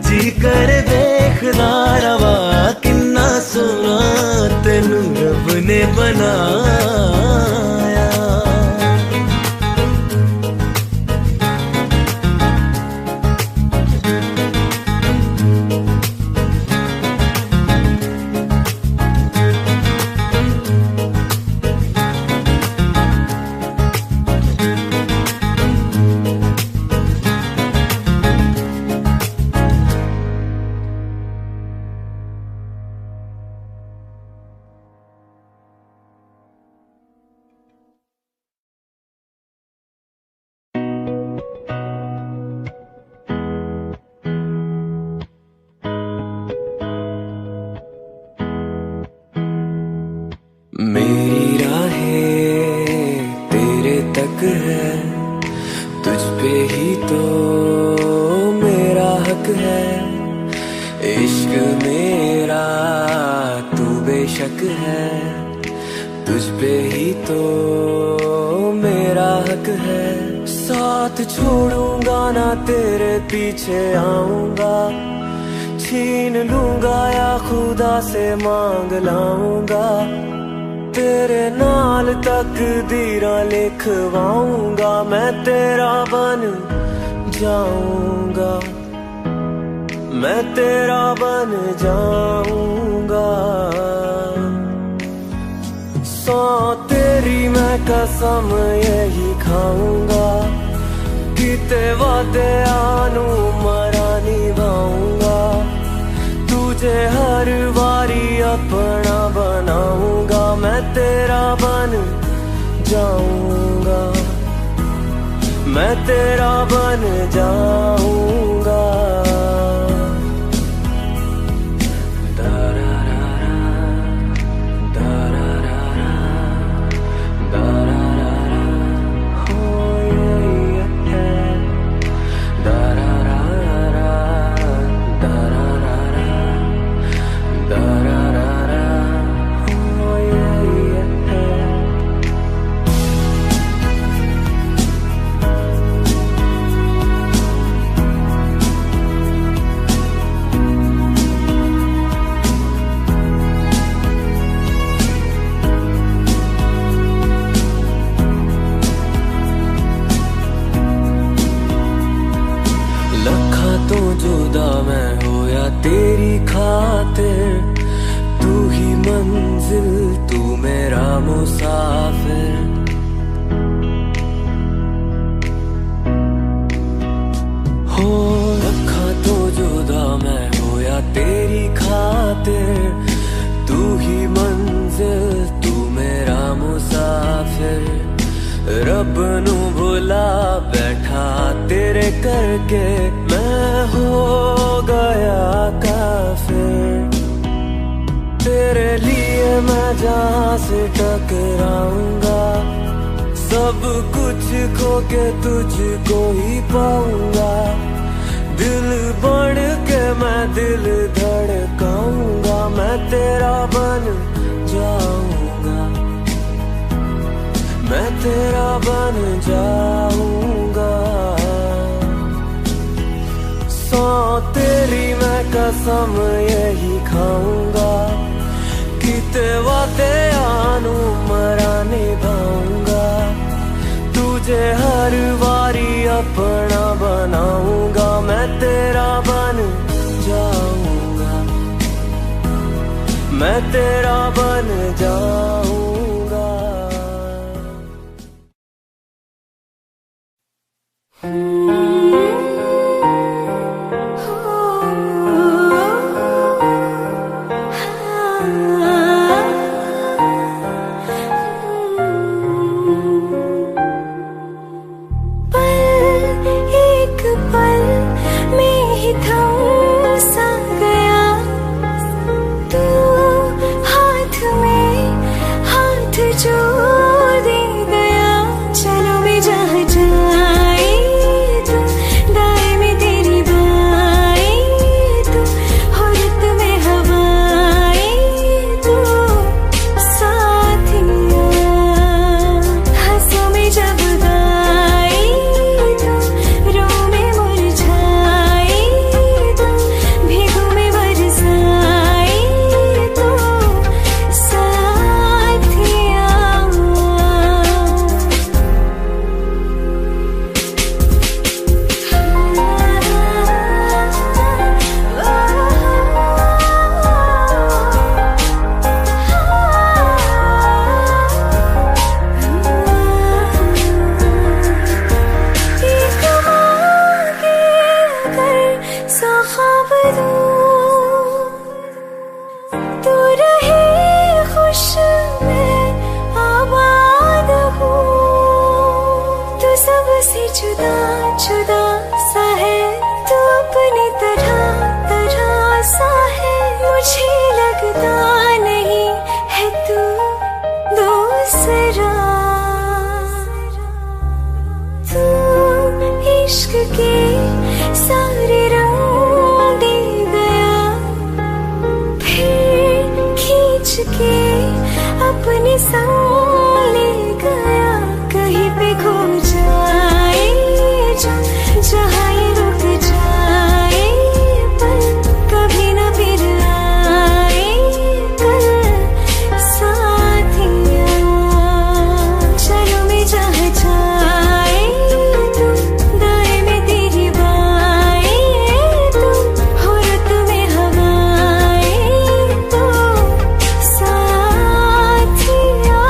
जी कर देखदा रवा किन्ना सोना तेनू रब ने बनाया मेरी राहें तेरे तक है तुझ पे ही तो मेरा हक है इश्क मेरा तू बेशक है तुझ पे ही तो मेरा हक है साथ छोड़ूंगा ना तेरे पीछे आऊंगा छीन लूंगा या खुदा से मांग लाऊंगा तेरे नाल तकदीरां लिखवाऊंगा मैं तेरा बन जाऊंगा मैं तेरा बन जाऊंगा सौ तेरी मैं कसम यही खाऊंगा, किते वादे आनू मरा निभाऊंगा, तुझे हर बारी अपना बनाऊंगा, मैं तेरा बन जाऊंगा, मैं तेरा बन जाऊंगा। तो जुदा मैं हो या तेरी खातिर, तू ही मंजिल तू मेरा मुसाफिर। हो रखा तो जुदा मैं हो या तेरी खातिर, तू ही मंजिल तू मेरा मुसाफिर। रब नू भुला बैठा तेरे करके, मैं हो गया काफिर। तेरे लिए मैं जहाँ से टकराऊंगा, सब कुछ खो के तुझको ही पाऊंगा। दिल बढ़ के मैं दिल धड़काऊंगा, मैं तेरा बन जाऊंगा, मैं तेरा बन जाऊंगा। सौ तेरी मैं कसम यही खाऊंगा, किते वादे आनू मरा निभाऊंगा। तुझे हर बारी अपना बनाऊंगा, मैं तेरा बन जाऊंगा, मैं तेरा बन जाऊंगा। साथिया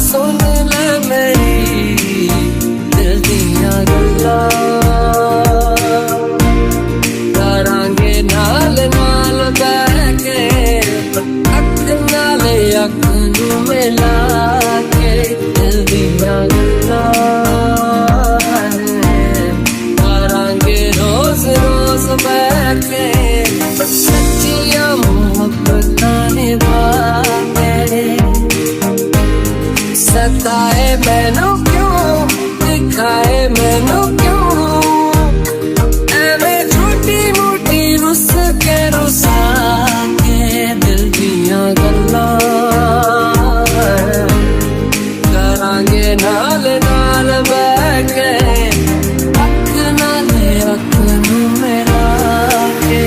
सुन ले मेरी दिल दियां गल्लां करांगे नाल नाल बैठ के अख नाल अख नू मिला के दिल दियां गल्लां करांगे रोज रोज बैठ के सच्चियां मोहब्बतां निभा के सताए मैनू क्यों दिखाए मैनू क्यों एवें छोटी मोटी रुस के रुसा के दिल दियां गल्लां करांगे नाल नाल बैठ के अख नाल अख नू मिला के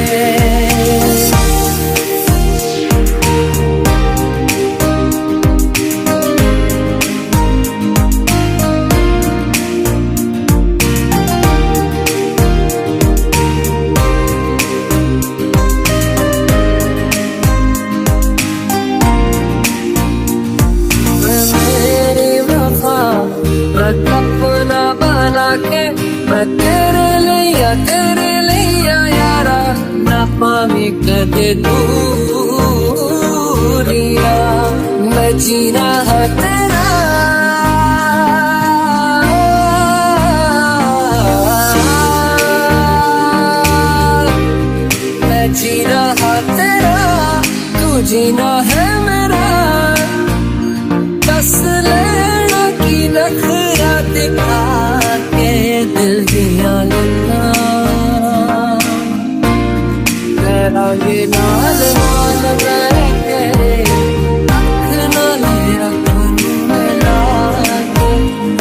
अपना बना के मैं तेरे लिया यारा ना पावी कदे दूरिया मैं जीना है तेरा मैं जीना है तेरा तू जीना है मेरा बस लेना की नखरा दिखा के दिल दियां गल्लां करांगे नाल नाल बैठ के अख नाल अख नू मिला के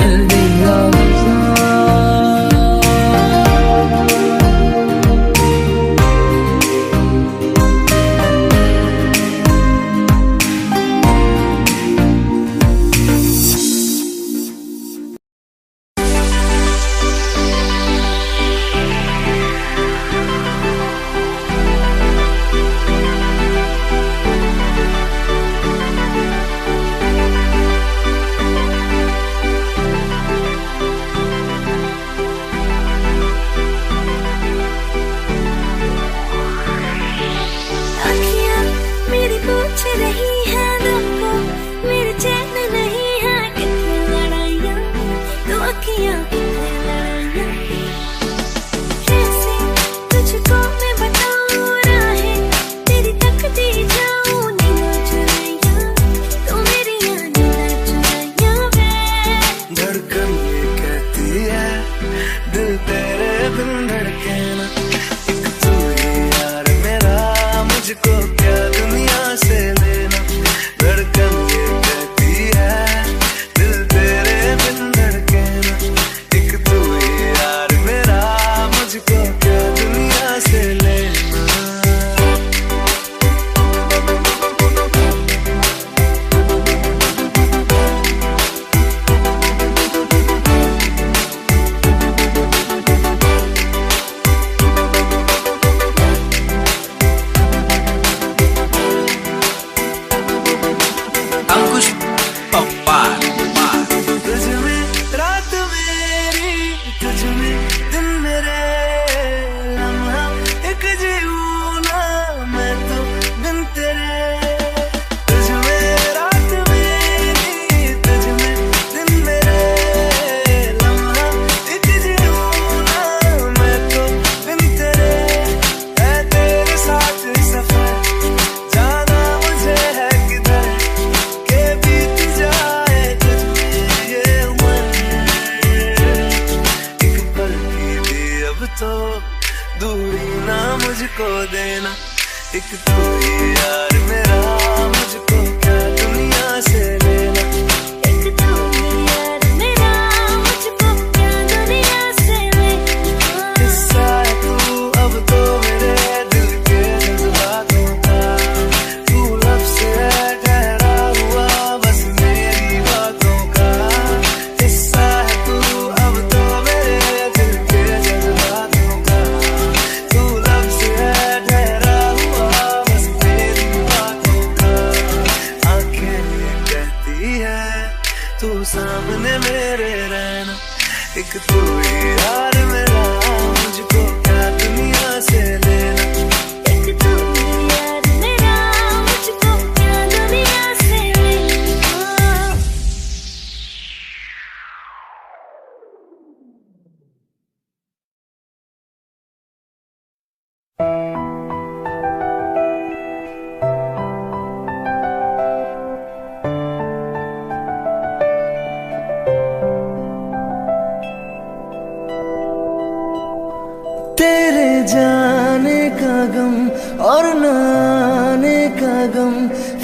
दिल दियां अखियाँ मेरी पूछ रही है दिल को मेरे चैन नहीं है कितनी लड़ाइयाँ तो अखियाँ कितनी लड़ाइयाँ कैसे तुझको मैं बताऊँ राहें तेरी तकती जाऊँ नीला चुराइयाँ तो मेरी नीला चुराइयाँ वे धड़कन ये कहती है दिल तेरे बिन धड़के ना एक तू ही यार मेरा मुझको क्या दुनिया से लेना धड़कन ये कहती है दिल तेरे बिन धड़के ना एक तू ही यार मेरा मुझको क्या दुनिया से लेना अंकुश पप्पार तुझ में रात मेरी तुझ में दिन मेरे लम्हा एक जीऊं ना मैं तो बिन तेरे तुझ में रात मेरी तुझ में दिन मेरे लम्हा एक जीऊं ना मैं तो बिन तेरे है तेरे साथ सफर जाना मुझे है किधर के बीत जाए तुझ में ये उम्र एक पल की भी अब तो दूरी ना मुझको देना एक तू ही यार मेरा मुझको क्या दुनिया से लेना एक तू ही यार मेरा मुझको क्या दुनिया से लेना किस्सा है तू अब तो मेरे दिल के जज्बातों का तू लफ्ज़ है ठहरा हुआ बस मेरी बातों का किस्सा है तू अब तो मेरे दिल के जज्बातों का तू लफ्ज़ है ठहरा हुआ बस मेरी तू सामने मेरे रहना, एक तू ही यार मेरा, मुझको क्या दुनिया से लेना। एक तू ही यार मेरा, मुझको क्या दुनिया से लेना। तेरे जाने का गम और न आने का गम,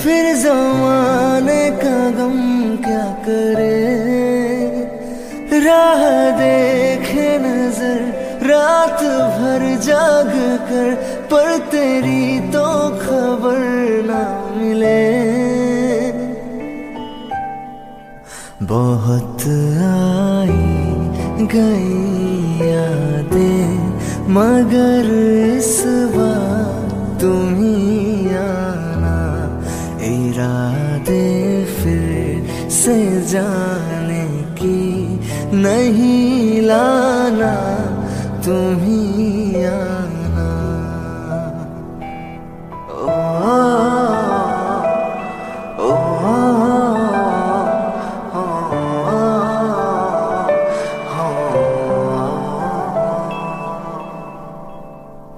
फिर ज़माने का गम क्या करे। राह देखे नजर रात भर जाग कर, पर तेरी तो खबर ना मिले। बहुत आई गई यादें, मगर इस बार तुम ही आना। इरादे फिर से जाने की नहीं लाना, तुम ही आना। ओ,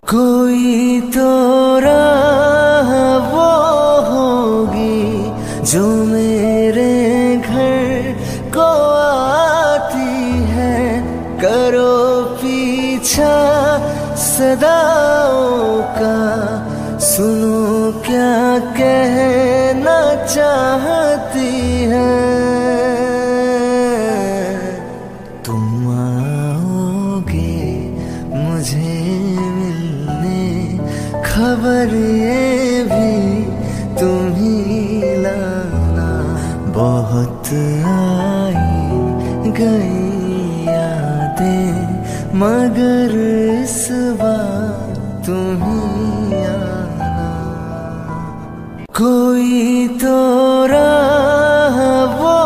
कोई तो राह वो होगी जो मेरे घर को आती है। करो पीछा सदाओं का, सुनो क्या कहना चाहती है। तुम आओगे मुझे मिलने, खबर ये भी तुम ही लाना। बहुत आई गई यादें, मगर इस बार तुम ही आना। कोई तो राह वो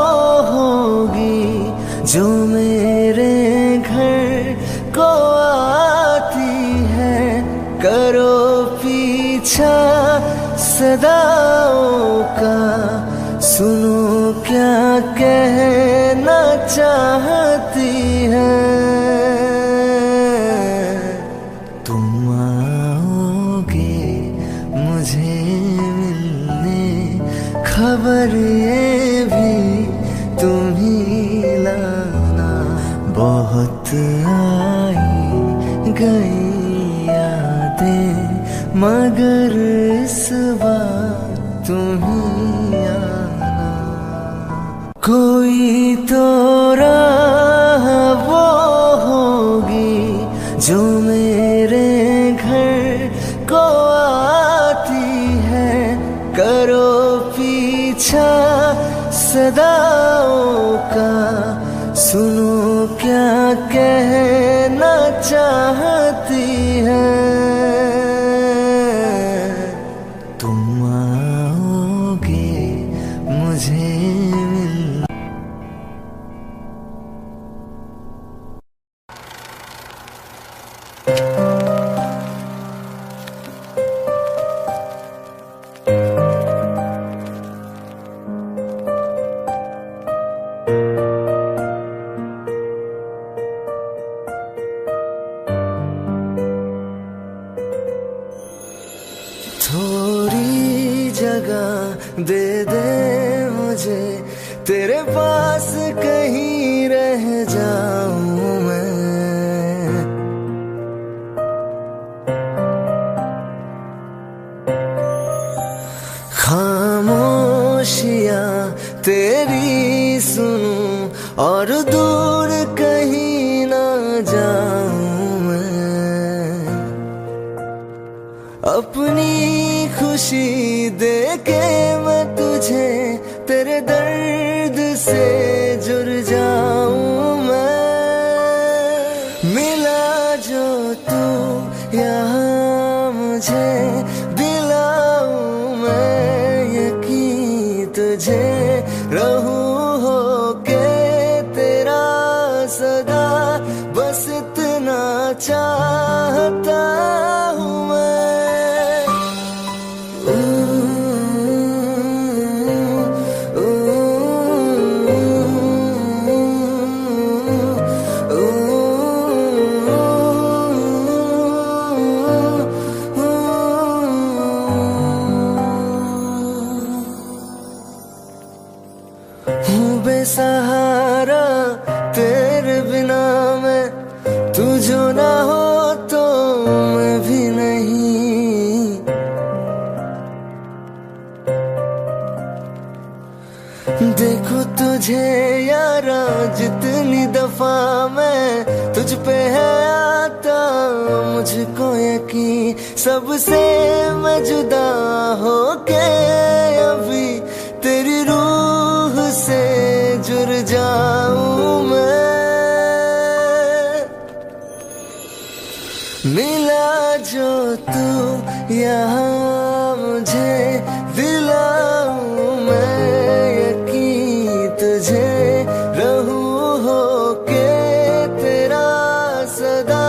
होगी जो मेरे घर को आती है। करो पीछा सदाओं का, सुनो क्या कहना चाहती है। तुम आओगे मुझे मिलने, खबर ये भी तुम ही लाना। बहुत आई गई यादें, मगर इस बार तुम ही आना। कोई तो राह वो होगी जो मेरे घर को आती है। करो पीछा सदाओं का, सुनो क्या कहना चाहती है। तुम आओगे मुझे मिलने। थोड़ी जगह दे दे मुझे, तेरे पास कहीं रह जाऊं मैं। खामोशियां तेरी सुनूं और दूर कहीं ना जाऊं मैं। अपनी खुशी दे के मैं तुझे, तेरे दर्द से जुड़ जाऊं मैं। मिला जो तू यहाँ मुझे, दिलाऊं मैं यकीन तुझे, रहूं होके बेसहारा तेरे बिना मैं, तू जो ना हो तो मैं भी नहीं। देखो तुझे यारा जितनी दफा मैं तुझ पे है आता, मुझको यकीन सबसे मैं जुदा हो के अभी तेरी रूह से जुड़ जाऊं मैं। मिला जो तू यहाँ मुझे दिलाऊं मैं यकीन तुझे रहूं हो के तेरा सदा,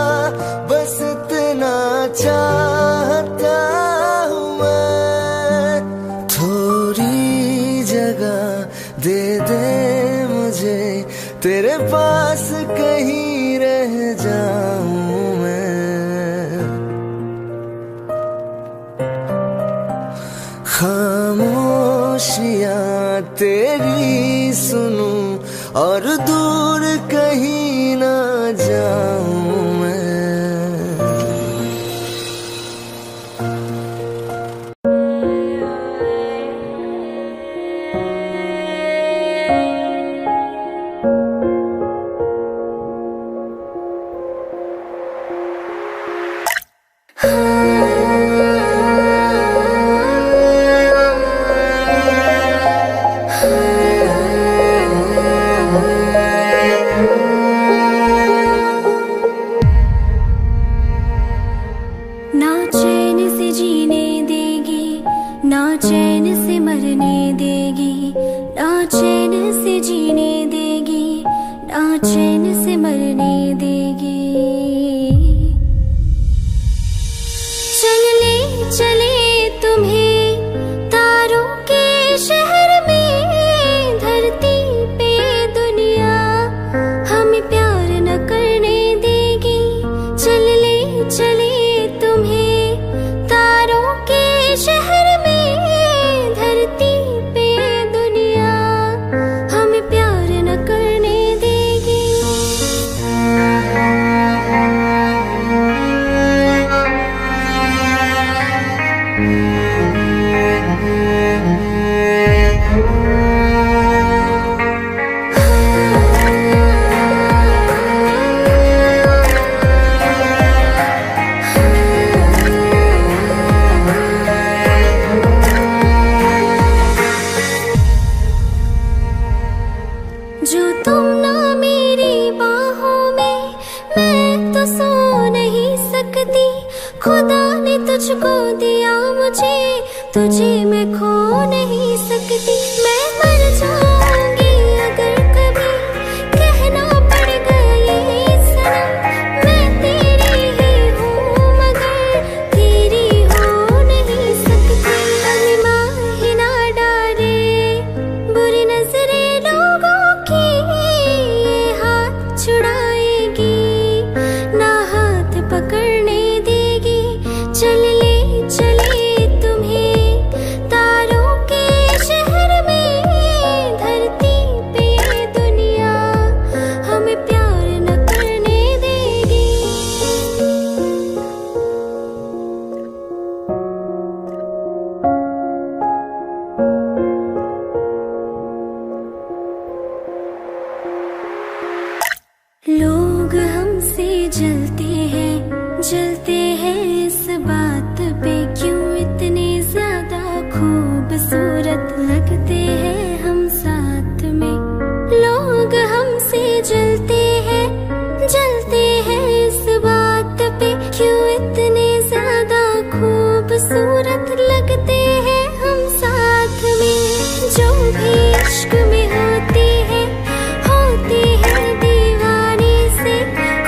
बस इतना चाहता हूँ मैं। थोड़ी जगह दे दे मुझे तेरे पास, कहीं रह जाऊं मैं। खामोशियाँ तेरी सुनूं और दूर कहीं ना जाऊं मैं। ना चैन से जीने देगी, ना चैन से मरने देगी, ना चैन से जीने देगी, ना चैन से मरने देगी। चले तुम्हें तारों के शहर में, धरती पे दुनिया हमें प्यार न करने देगी। चले तुम्हें तारों के शहर में, धरती पे दुनिया हमें प्यार न करने देगी। जो तुम ना मेरी बाहों में, मैं तो सो नहीं सकती। खुदा ने तुझको दिया मुझे, तुझे मैं खो नहीं सकती। मैं मर जाऊंगी अगर कभी कहना पड़ गया ये सनम, मैं तेरी ही हूँ मगर तेरी हो नहीं सकती। अभी माही ना डाले बुरी नजरें लोगों की, ये हाथ छुड़ाएगी ना हाथ पकड़ने देगी। चले तुम्हें तारों के शहर में, धरती पे दुनिया हमें प्यार न करने देगी। लोग हमसे जलते हैं इस बात पे, क्यों इतने ज्यादा खूबसूरत लगते हैं हम साथ में। लोग हमसे जलते हैं इस बात पे, क्यों इतने ज्यादा खूबसूरत लगते हैं हम साथ में। जो भी इश्क में होती है दीवाने से,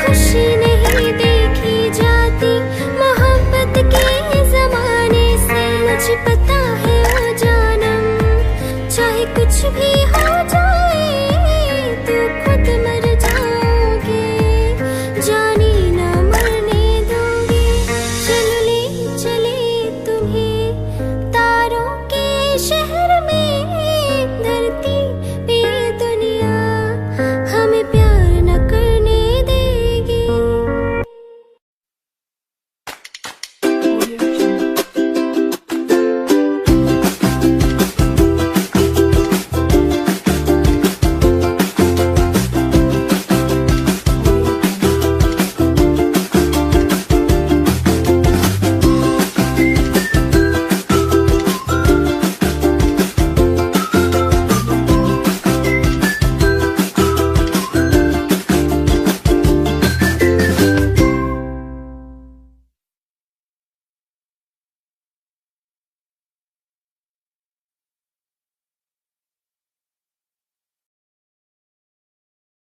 खुशी नहीं देखी जाती मोहब्बत के जमाने से। मुझे पता है ओ जानम, चाहे कुछ भी हो जाए